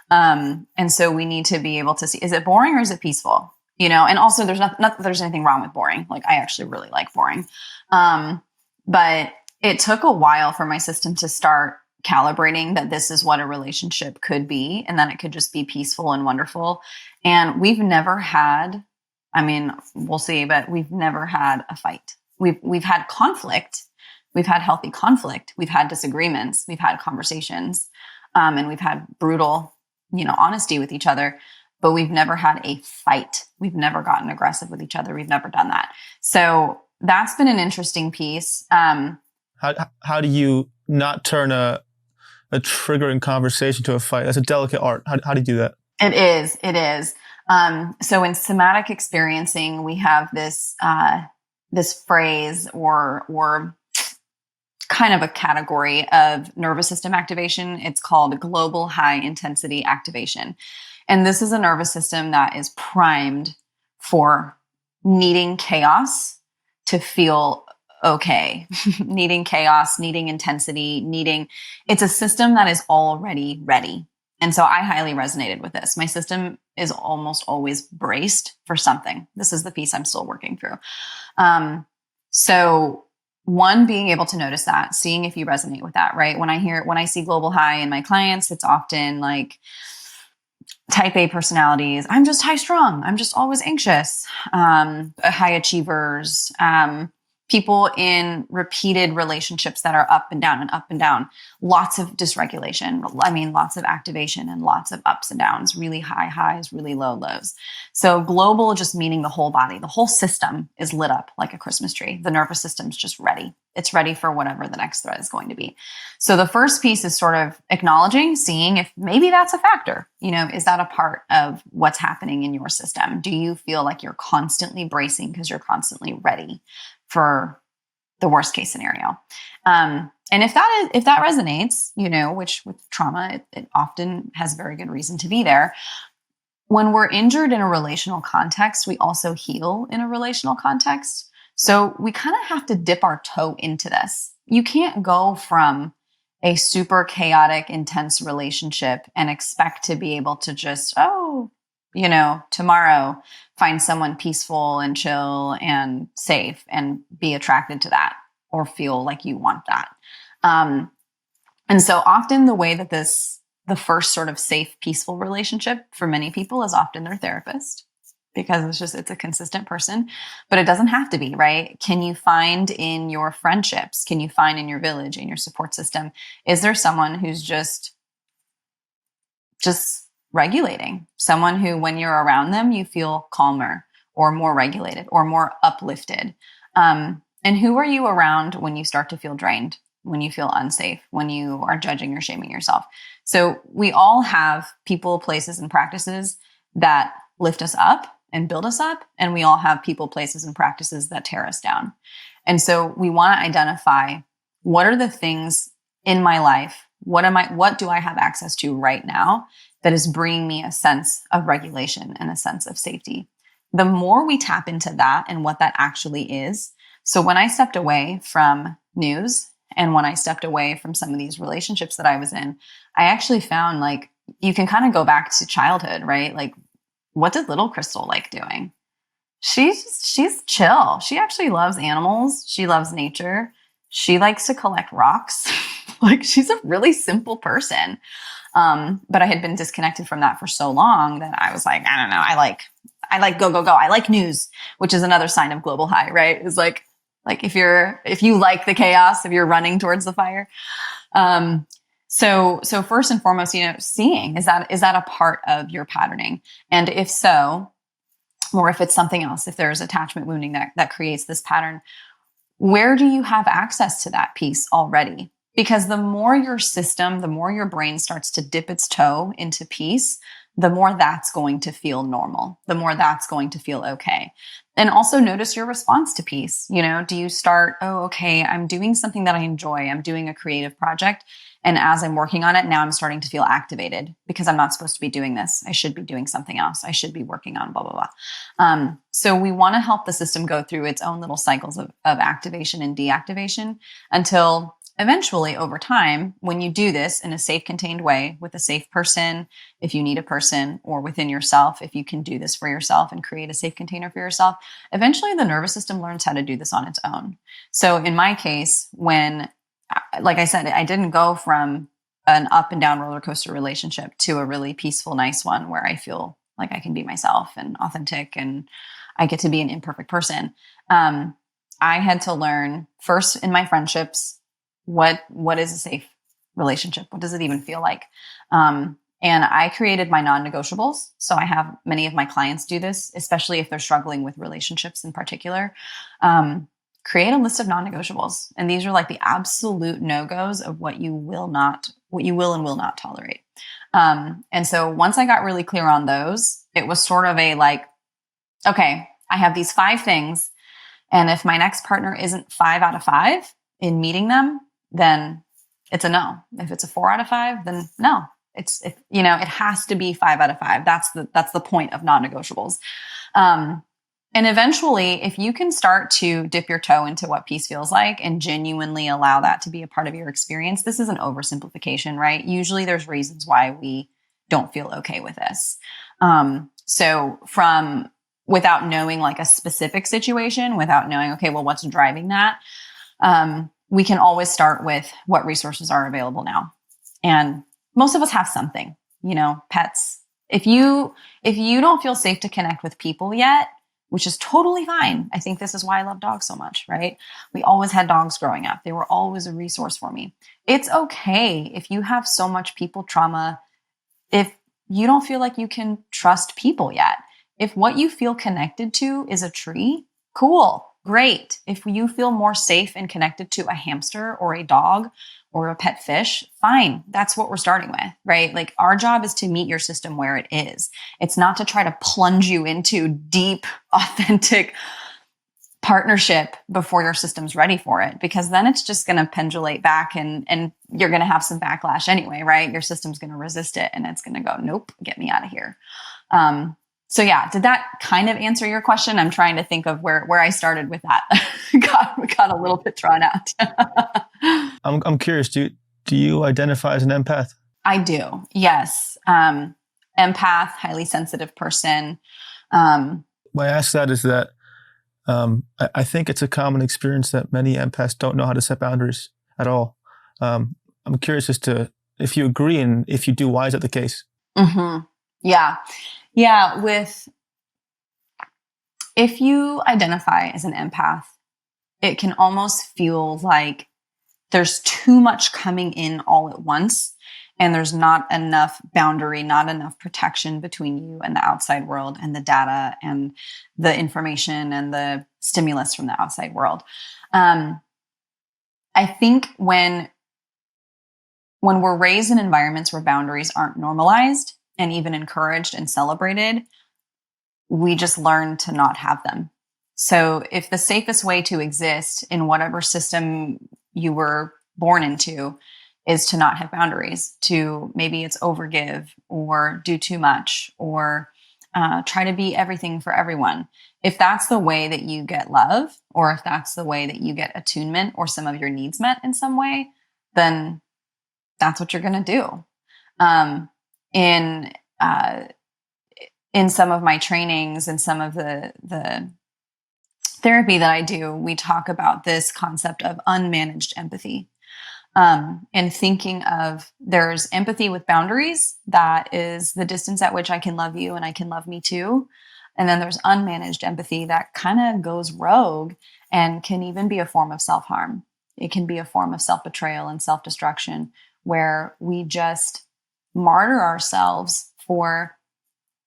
And so we need to be able to see, is it boring or is it peaceful? And also there's not that there's anything wrong with boring. Like I actually really like boring. But it took a while for my system to start calibrating that this is what a relationship could be, and that it could just be peaceful and wonderful. And we've never had, I mean, we'll see, but we've never had a fight. We've had conflict. We've had healthy conflict. We've had disagreements. We've had conversations, and we've had brutal, honesty with each other. But we've never had a fight. We've never gotten aggressive with each other. We've never done that. So that's been an interesting piece. How do you not turn a triggering conversation to a fight? That's a delicate art. How do you do that? It is. So in somatic experiencing, we have this phrase or kind of a category of nervous system activation. It's called global high intensity activation. And this is a nervous system that is primed for needing chaos to feel okay, needing chaos, needing intensity, it's a system that is already ready. And so I highly resonated with this. My system is almost always braced for something. This is the piece I'm still working through. So one, being able to notice that, seeing if you resonate with that, right? When I see global high in my clients, it's often like type A personalities. I'm just high strung. I'm just always anxious. High achievers, people in repeated relationships that are up and down and up and down, lots of dysregulation. I mean, lots of activation and lots of ups and downs, really high highs, really low lows. So global, just meaning the whole body, the whole system is lit up like a Christmas tree. The nervous system's just ready. It's ready for whatever the next threat is going to be. So the first piece is sort of acknowledging, seeing if maybe that's a factor. Is that a part of what's happening in your system? Do you feel like you're constantly bracing because you're constantly ready for the worst case scenario? And if that resonates, which with trauma, it often has very good reason to be there. When we're injured in a relational context, we also heal in a relational context. So we kind of have to dip our toe into this. You can't go from a super chaotic, intense relationship and expect to be able to just, tomorrow find someone peaceful and chill and safe and be attracted to that or feel like you want that. And so often the way that the first sort of safe, peaceful relationship for many people is often their therapist, because it's a consistent person, but it doesn't have to be, right? Can you find in your friendships, can you find in your village, in your support system, is there someone who's just regulating, someone who, when you're around them, you feel calmer or more regulated or more uplifted? And who are you around when you start to feel drained, when you feel unsafe, when you are judging or shaming yourself? So we all have people, places, and practices that lift us up and build us up. And we all have people, places, and practices that tear us down. And so we want to identify, what are the things in my life? What do I have access to right now that is bringing me a sense of regulation and a sense of safety? The more we tap into that and what that actually is. So when I stepped away from news and when I stepped away from some of these relationships that I was in, I actually found, like, you can kind of go back to childhood, right? Like, what did little Crystle like doing? She's chill. She actually loves animals. She loves nature. She likes to collect rocks. Like, she's a really simple person. But I had been disconnected from that for so long that I was like, I don't know. I like go. I like news, which is another sign of global high, right? Is like if you like the chaos, if you're running towards the fire. So first and foremost, seeing, is that a part of your patterning? And if so, or if it's something else, if there's attachment wounding that creates this pattern, where do you have access to that piece already? Because the more your brain starts to dip its toe into peace, the more that's going to feel normal, the more that's going to feel okay. And also notice your response to peace. Do you start, okay, I'm doing something that I enjoy. I'm doing a creative project. And as I'm working on it, now I'm starting to feel activated because I'm not supposed to be doing this. I should be doing something else. I should be working on blah, blah, blah. So we want to help the system go through its own little cycles of activation and deactivation until eventually, over time, when you do this in a safe, contained way with a safe person, if you need a person, or within yourself, if you can do this for yourself and create a safe container for yourself, eventually the nervous system learns how to do this on its own. So in my case, when, like I said, I didn't go from an up and down roller coaster relationship to a really peaceful, nice one where I feel like I can be myself and authentic and I get to be an imperfect person. I had to learn first in my friendships, what is a safe relationship? What does it even feel like? And I created my non-negotiables. So I have many of my clients do this, especially if they're struggling with relationships in particular. Create a list of non-negotiables. And these are like the absolute no-goes of what you will and will not tolerate. And so once I got really clear on those, it was sort of a like, okay, I have these 5 things. And if my next partner isn't 5 out of 5 in meeting them, then it's a no. If it's a 4 out of 5, then no. It has to be 5 out of 5. That's the point of non-negotiables. And eventually, if you can start to dip your toe into what peace feels like and genuinely allow that to be a part of your experience, this is an oversimplification, right? Usually there's reasons why we don't feel okay with this. So without knowing like a specific situation, without knowing, okay, well, what's driving that? We can always start with what resources are available now. And most of us have something, pets. If you don't feel safe to connect with people yet, which is totally fine. I think this is why I love dogs so much, right? We always had dogs growing up. They were always a resource for me. It's okay if you have so much people trauma, if you don't feel like you can trust people yet. If what you feel connected to is a tree, cool, great. If you feel more safe and connected to a hamster or a dog or a pet fish, fine. That's what we're starting with, right? Like our job is to meet your system where it is. It's not to try to plunge you into deep, authentic partnership before your system's ready for it, because then it's just going to pendulate back and you're going to have some backlash anyway, right? Your system's going to resist it and it's going to go, nope, get me out of here. So yeah, did that kind of answer your question? I'm trying to think of where I started with that. got a little bit drawn out. I'm curious. Do you identify as an empath? I do. Yes. Empath, highly sensitive person. Why I ask that is that I think it's a common experience that many empaths don't know how to set boundaries at all. I'm curious as to if you agree, and if you do, why is that the case? Mm-hmm. Yeah. If you identify as an empath, it can almost feel like there's too much coming in all at once, and there's not enough boundary, not enough protection between you and the outside world and the data and the information and the stimulus from the outside world. I think when we're raised in environments where boundaries aren't normalized and even encouraged and celebrated, we just learn to not have them. So if the safest way to exist in whatever system you were born into is to not have boundaries, to maybe it's overgive or do too much or try to be everything for everyone. If that's the way that you get love, or if that's the way that you get attunement or some of your needs met in some way, then that's what you're going to do. In some of my trainings and some of the therapy that I do, we talk about this concept of unmanaged empathy. And thinking of there's empathy with boundaries, that is the distance at which I can love you and I can love me too. And then there's unmanaged empathy that kind of goes rogue and can even be a form of self-harm. It can be a form of self-betrayal and self-destruction, where we just martyr ourselves for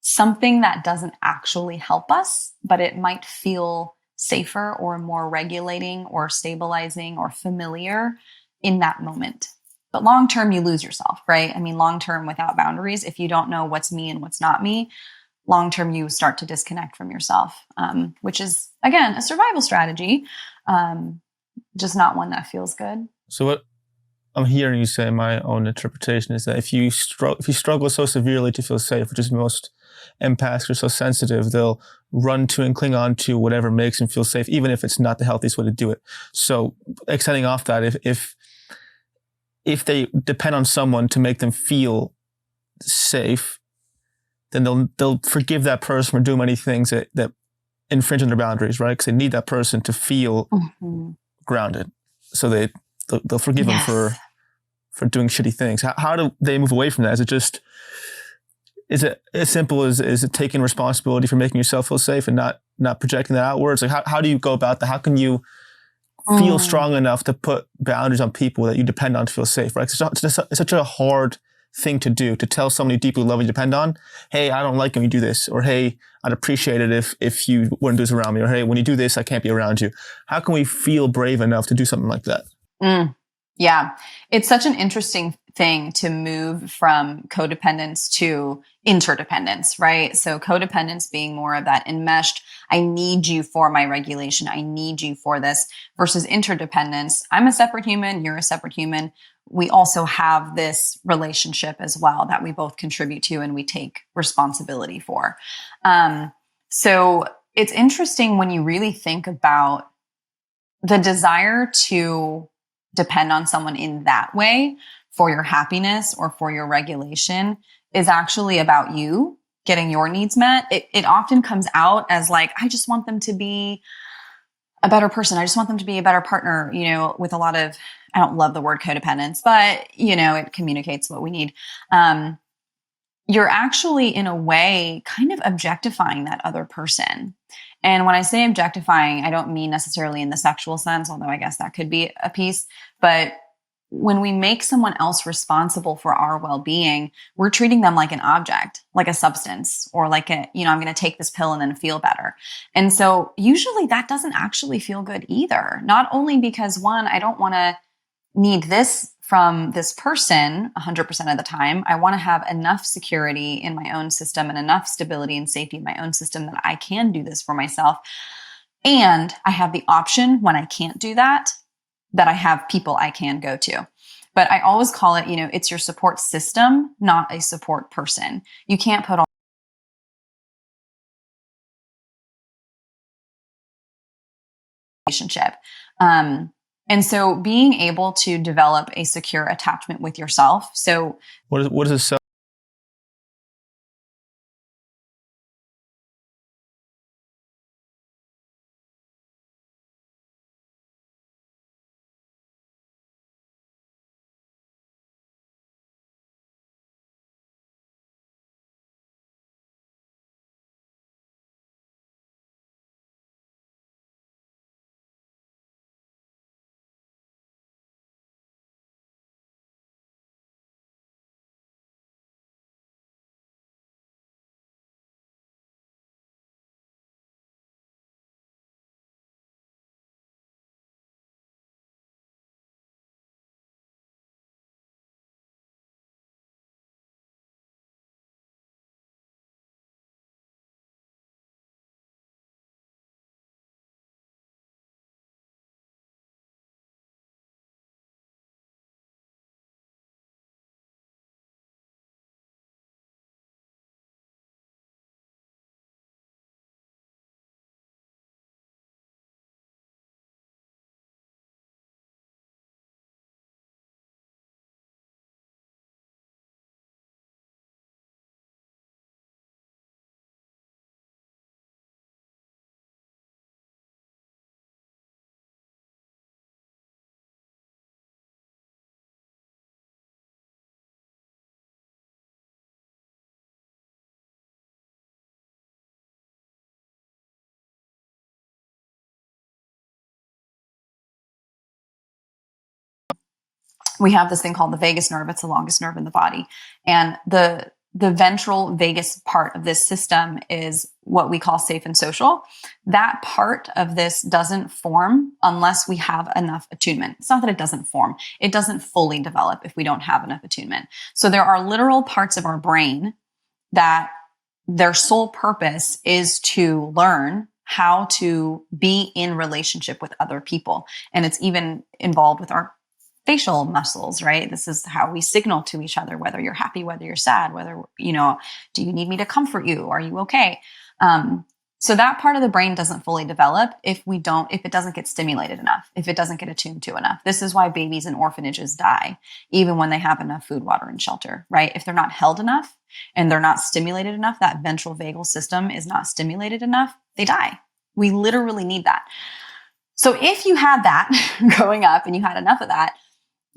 something that doesn't actually help us, but it might feel safer or more regulating or stabilizing or familiar in that moment. But long-term, you lose yourself, right? I mean, long-term without boundaries, if you don't know what's me and what's not me, long-term, you start to disconnect from yourself, which is, again, a survival strategy, just not one that feels good. So what I'm hearing you say, my own interpretation, is that if you struggle so severely to feel safe, which is most empaths are so sensitive, they'll run to and cling on to whatever makes them feel safe, even if it's not the healthiest way to do it. So extending off that, if they depend on someone to make them feel safe, then they'll forgive that person for doing many things that infringe on their boundaries, right? Because they need that person to feel grounded. So they'll forgive them for doing shitty things. How do they move away from that? Is it as simple as it taking responsibility for making yourself feel safe and not projecting that outwards? Like how do you go about that? How can you feel strong enough to put boundaries on people that you depend on to feel safe, right? It's such a hard thing to do, to tell somebody you deeply love you depend on, hey, I don't like when you do this, or hey, I'd appreciate it if you wouldn't do this around me, or hey, when you do this, I can't be around you. How can we feel brave enough to do something like that? Yeah. It's such an interesting thing to move from codependence to interdependence, right? So codependence being more of that enmeshed, I need you for my regulation, I need you for this, versus interdependence. I'm a separate human, you're a separate human. We also have this relationship as well that we both contribute to and we take responsibility for. So it's interesting when you really think about the desire to depend on someone in that way for your happiness or for your regulation is actually about you getting your needs met. It often comes out as like, I just want them to be a better person. I just want them to be a better partner, with a lot of, I don't love the word codependence, but it communicates what we need. You're actually in a way kind of objectifying that other person. And when I say objectifying, I don't mean necessarily in the sexual sense, although I guess that could be a piece. But when we make someone else responsible for our well-being, we're treating them like an object, like a substance, or like I'm going to take this pill and then feel better. And so usually that doesn't actually feel good either. Not only because one, I don't want to need this from this person 100% of the time. I want to have enough security in my own system and enough stability and safety in my own system that I can do this for myself. And I have the option when I can't do that I have people I can go to. But I always call it, it's your support system, not a support person. You can't put all relationship. And so being able to develop a secure attachment with yourself. So what is a self? we have this thing called the vagus nerve. It's the longest nerve in the body. And the ventral vagus part of this system is what we call safe and social. That part of this doesn't form unless we have enough attunement. It's not that it doesn't form. It doesn't fully develop if we don't have enough attunement. So there are literal parts of our brain that their sole purpose is to learn how to be in relationship with other people. And it's even involved with our facial muscles, right? This is how we signal to each other, whether you're happy, whether you're sad, whether, do you need me to comfort you? Are you okay? So that part of the brain doesn't fully develop if it doesn't get stimulated enough, if it doesn't get attuned to enough. This is why babies in orphanages die, even when they have enough food, water, and shelter, right? If they're not held enough and they're not stimulated enough, that ventral vagal system is not stimulated enough, they die. We literally need that. So if you had that growing up and you had enough of that,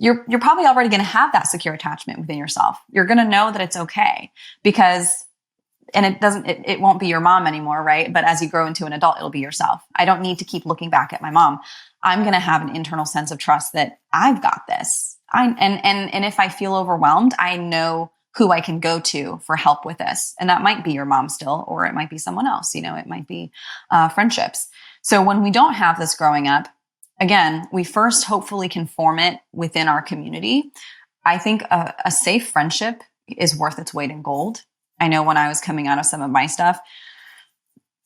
you're probably already going to have that secure attachment within yourself. You're going to know that it's okay because, and it won't be your mom anymore, right? But as you grow into an adult, it'll be yourself. I don't need to keep looking back at my mom. I'm going to have an internal sense of trust that I've got this. And if I feel overwhelmed, I know who I can go to for help with this. And that might be your mom still, or it might be someone else, it might be friendships. So when we don't have this growing up, again, we first hopefully can form it within our community. I think a safe friendship is worth its weight in gold. I know when I was coming out of some of my stuff,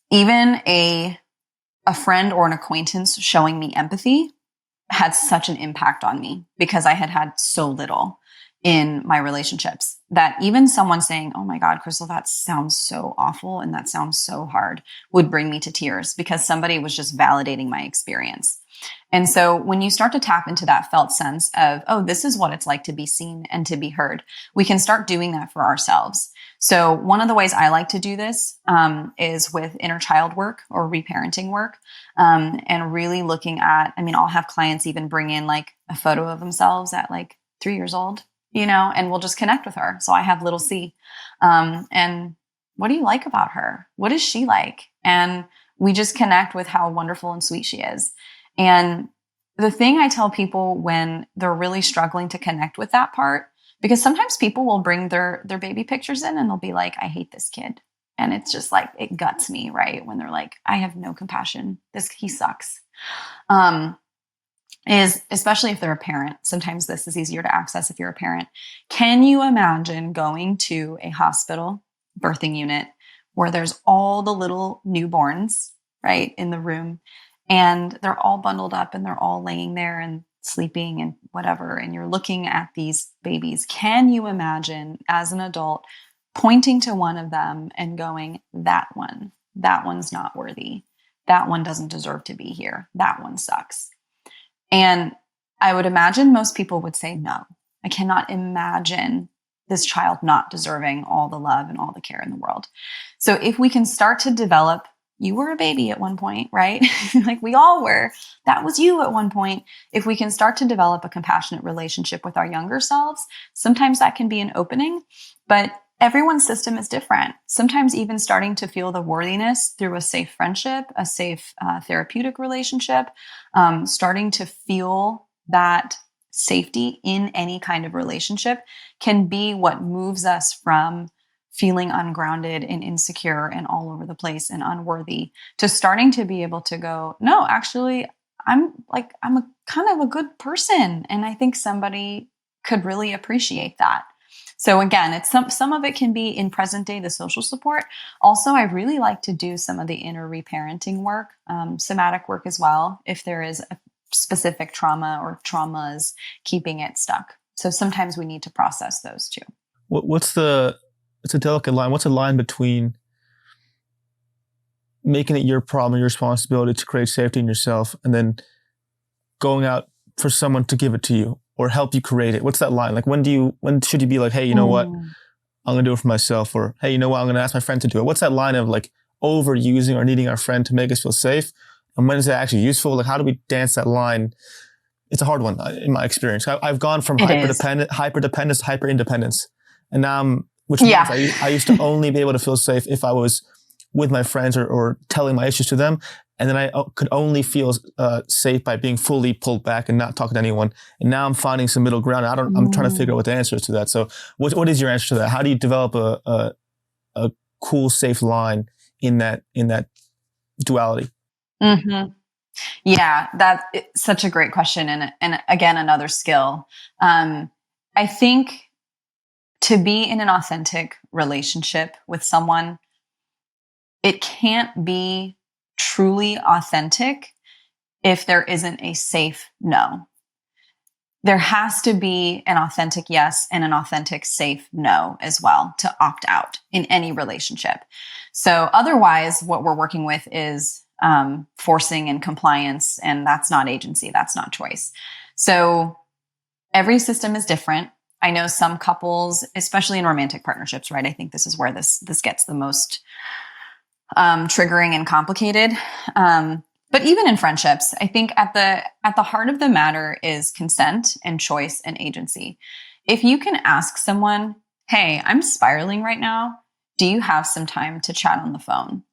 even a friend or an acquaintance showing me empathy had such an impact on me because I had so little in my relationships that even someone saying, "Oh my God, Crystle, that sounds so awful and that sounds so hard," would bring me to tears because somebody was just validating my experience. And so when you start to tap into that felt sense of, oh, this is what it's like to be seen and to be heard, we can start doing that for ourselves. So one of the ways I like to do this is with inner child work or reparenting work, and really looking at, I'll have clients even bring in like a photo of themselves at like 3 years old, and we'll just connect with her. So I have little C. And what do you like about her? What is she like? And we just connect with how wonderful and sweet she is. And the thing I tell people when they're really struggling to connect with that part, because sometimes people will bring their baby pictures in and they'll be like, "I hate this kid." And it's just like, it guts me, right? When they're like, "I have no compassion. He sucks." Is especially if they're a parent. Sometimes this is easier to access if you're a parent. Can you imagine going to a hospital birthing unit where there's all the little newborns, right, in the room, and they're all bundled up and they're all laying there and sleeping and whatever, and you're looking at these babies? Can you imagine as an adult pointing to one of them and going, that one's not worthy. That one doesn't deserve to be here. That one sucks. And I would imagine most people would say, no, I cannot imagine this child not deserving all the love and all the care in the world. So if we can start to develop, you were a baby at one point, right? Like we all were. That was you at one point. If we can start to develop a compassionate relationship with our younger selves, sometimes that can be an opening, but everyone's system is different. Sometimes even starting to feel the worthiness through a safe friendship, a safe therapeutic relationship, starting to feel that safety in any kind of relationship can be what moves us from feeling ungrounded and insecure and all over the place and unworthy to starting to be able to go, no, actually, I'm a kind of a good person. And I think somebody could really appreciate that. So again, it's some of it can be in present day, the social support. Also, I really like to do some of the inner reparenting work, somatic work as well, if there is a specific trauma or traumas keeping it stuck. So sometimes we need to process those too. It's a delicate line. What's the line between making it your problem, your responsibility to create safety in yourself, and then going out for someone to give it to you or help you create it? What's that line? Like when should you be like, hey, you know what? I'm going to do it for myself, or hey, you know what? I'm going to ask my friend to do it. What's that line of like overusing or needing our friend to make us feel safe? And when is it actually useful? Like how do we dance that line? It's a hard one in my experience. I've gone from hyperdependence to hyper-independence. And now which means I used to only be able to feel safe if I was with my friends or telling my issues to them. And then I could only feel safe by being fully pulled back and not talking to anyone. And now I'm finding some middle ground. I'm trying to figure out what the answer is to that. So what is your answer to that? How do you develop a cool, safe line in that duality? Mm-hmm. Yeah, that's such a great question. And again, another skill. I think to be in an authentic relationship with someone, it can't be truly authentic if there isn't a safe no. There has to be an authentic yes and an authentic safe no as well to opt out in any relationship. So otherwise, what we're working with is forcing and compliance, and that's not agency, that's not choice. So every system is different. I know some couples, especially in romantic partnerships, right? I think this is where this gets the most triggering and complicated. But even in friendships, I think at the heart of the matter is consent and choice and agency. If you can ask someone, hey, I'm spiraling right now. Do you have some time to chat on the phone?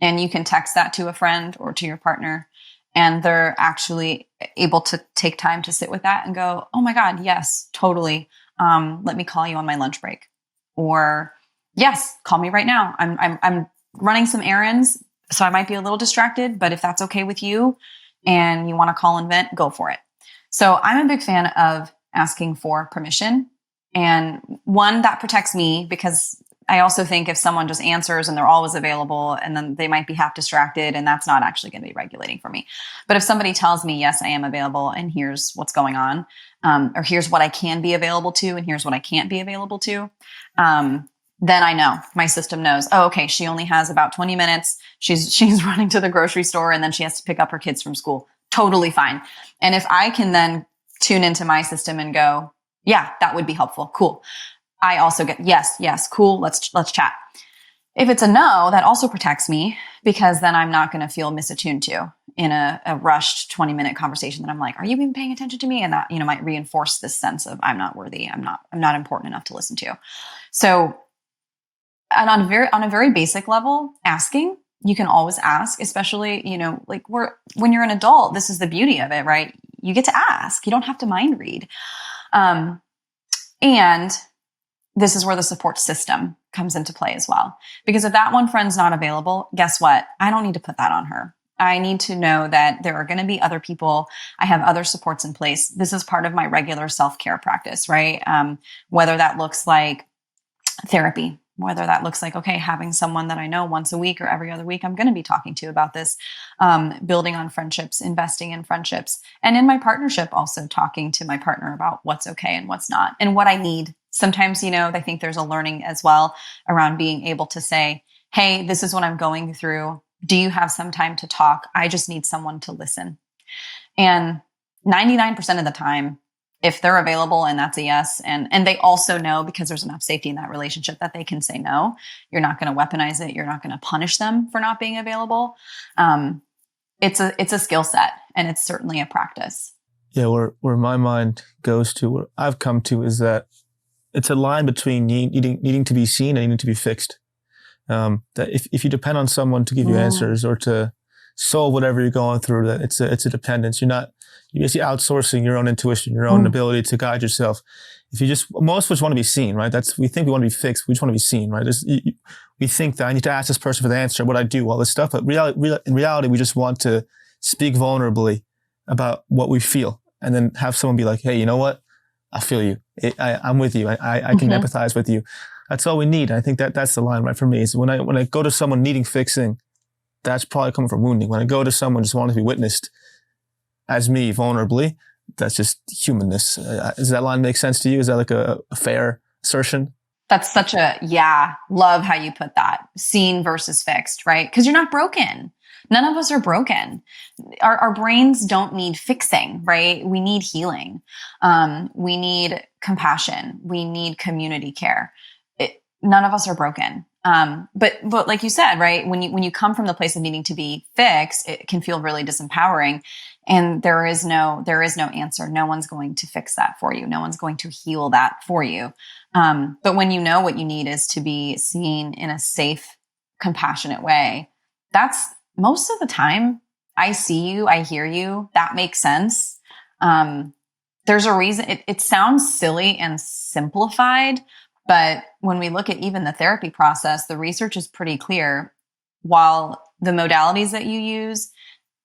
And you can text that to a friend or to your partner, and they're actually able to take time to sit with that and go, oh my God, yes, totally. Let me call you on my lunch break. Or yes, call me right now. I'm running some errands, so I might be a little distracted, but if that's okay with you and you want to call and vent, go for it. So I'm a big fan of asking for permission. And one, that protects me, because I also think if someone just answers and they're always available, and then they might be half distracted, and that's not actually going to be regulating for me. But if somebody tells me, yes, I am available and here's what's going on, or here's what I can be available to and here's what I can't be available to, then I know, my system knows, oh, okay, she only has about 20 minutes. She's running to the grocery store and then she has to pick up her kids from school. Totally fine. And if I can then tune into my system and go, yeah, that would be helpful. Cool. I also get, yes, cool. Let's chat. If it's a no, that also protects me, because then I'm not going to feel misattuned to in a rushed 20-minute conversation that I'm like, are you even paying attention to me? And that, might reinforce this sense of I'm not worthy. I'm not important enough to listen to. So, and on a very basic level, asking, you can always ask, especially, when you're an adult, this is the beauty of it, right? You get to ask, you don't have to mind read. And this is where the support system comes into play as well. Because if that one friend's not available, guess what? I don't need to put that on her. I need to know that there are going to be other people. I have other supports in place. This is part of my regular self-care practice, right? Whether that looks like therapy, whether that looks like, okay, having someone that I know once a week or every other week I'm going to be talking to about this, building on friendships, investing in friendships, and in my partnership, also talking to my partner about what's okay and what's not and what I need. Sometimes, I think there's a learning as well around being able to say, hey, this is what I'm going through. Do you have some time to talk? I just need someone to listen. And 99% of the time, if they're available and that's a yes, and they also know, because there's enough safety in that relationship, that they can say no, you're not going to weaponize it. You're not going to punish them for not being available. It's a skill set, and it's certainly a practice. Yeah. Where my mind goes to, where I've come to, is that it's a line between needing to be seen and needing to be fixed. That if you depend on someone to give you answers or to solve whatever you're going through, that it's a dependence. You're basically outsourcing your own intuition, your own ability to guide yourself. Most of us want to be seen, right? We think we want to be fixed. We just want to be seen, right? We think that I need to ask this person for the answer, what I do, all this stuff. But in reality, we just want to speak vulnerably about what we feel, and then have someone be like, hey, you know what? I feel you. I'm with you. I can empathize with you. That's all we need. I think that's the line, right? For me, is when I go to someone needing fixing, that's probably coming from wounding. When I go to someone just wanting to be witnessed as me vulnerably, that's just humanness. Does that line make sense to you? Is that like a fair assertion? That's such love how you put that. Seen versus fixed, right? Because you're not broken. None of us are broken. Our brains don't need fixing, right? We need healing. We need compassion. We need community care. None of us are broken. But like you said, right? When you come from the place of needing to be fixed, it can feel really disempowering. And there is no answer. No one's going to fix that for you. No one's going to heal that for you. But when you know what you need is to be seen in a safe, compassionate way, that's most of the time, I see you, I hear you, that makes sense. There's a reason. It sounds silly and simplified, but when we look at even the therapy process, the research is pretty clear. While the modalities that you use,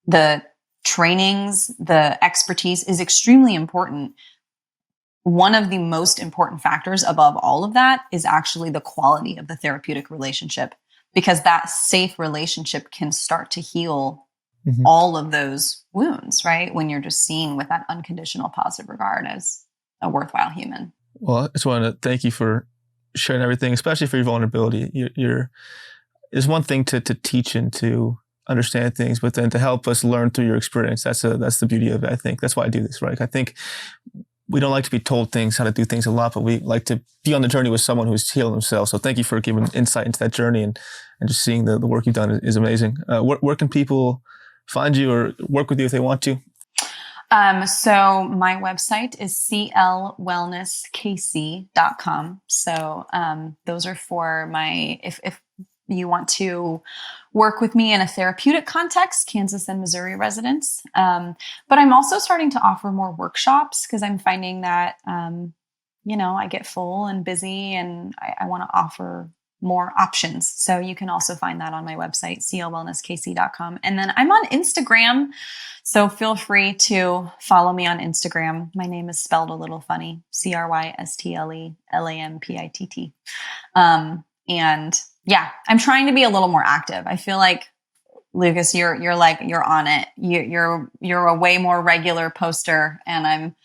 the trainings, the expertise is extremely important, one of the most important factors above all of that is actually the quality of the therapeutic relationship, because that safe relationship can start to heal all of those wounds, right? When you're just seen with that unconditional positive regard as a worthwhile human. Well, I just want to thank you for sharing everything, especially for your vulnerability. It's one thing to teach and to understand things, but then to help us learn through your experience. That's the beauty of it, I think. That's why I do this, right? I think we don't like to be told how to do things a lot, but we like to be on the journey with someone who's healing themselves. So thank you for giving insight into that journey, and just seeing the work you've done is amazing. Where can people find you or work with you if they want to? So my website is clwellnesskc.com. So those are for my, if you want to work with me in a therapeutic context, Kansas and Missouri residents. But I'm also starting to offer more workshops because I'm finding that, I get full and busy and I want to offer more options. So you can also find that on my website, clwellnesskc.com. And then I'm on Instagram. So feel free to follow me on Instagram. My name is spelled a little funny, CrystleLampitt. And yeah, I'm trying to be a little more active. I feel like, Lucas, you're on it. You're a way more regular poster, and I'm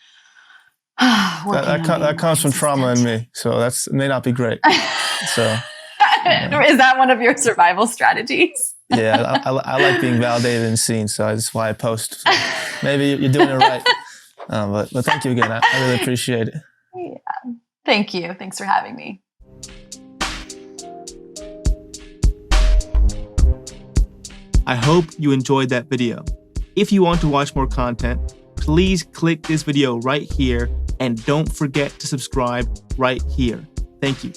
that comes from trauma in me. So it may not be great. So is that one of your survival strategies? Yeah, I like being validated and seen, so that's why I post. So maybe you're doing it right. But thank you again. I really appreciate it. Yeah. Thank you. Thanks for having me. I hope you enjoyed that video. If you want to watch more content, please click this video right here and don't forget to subscribe right here. Thank you.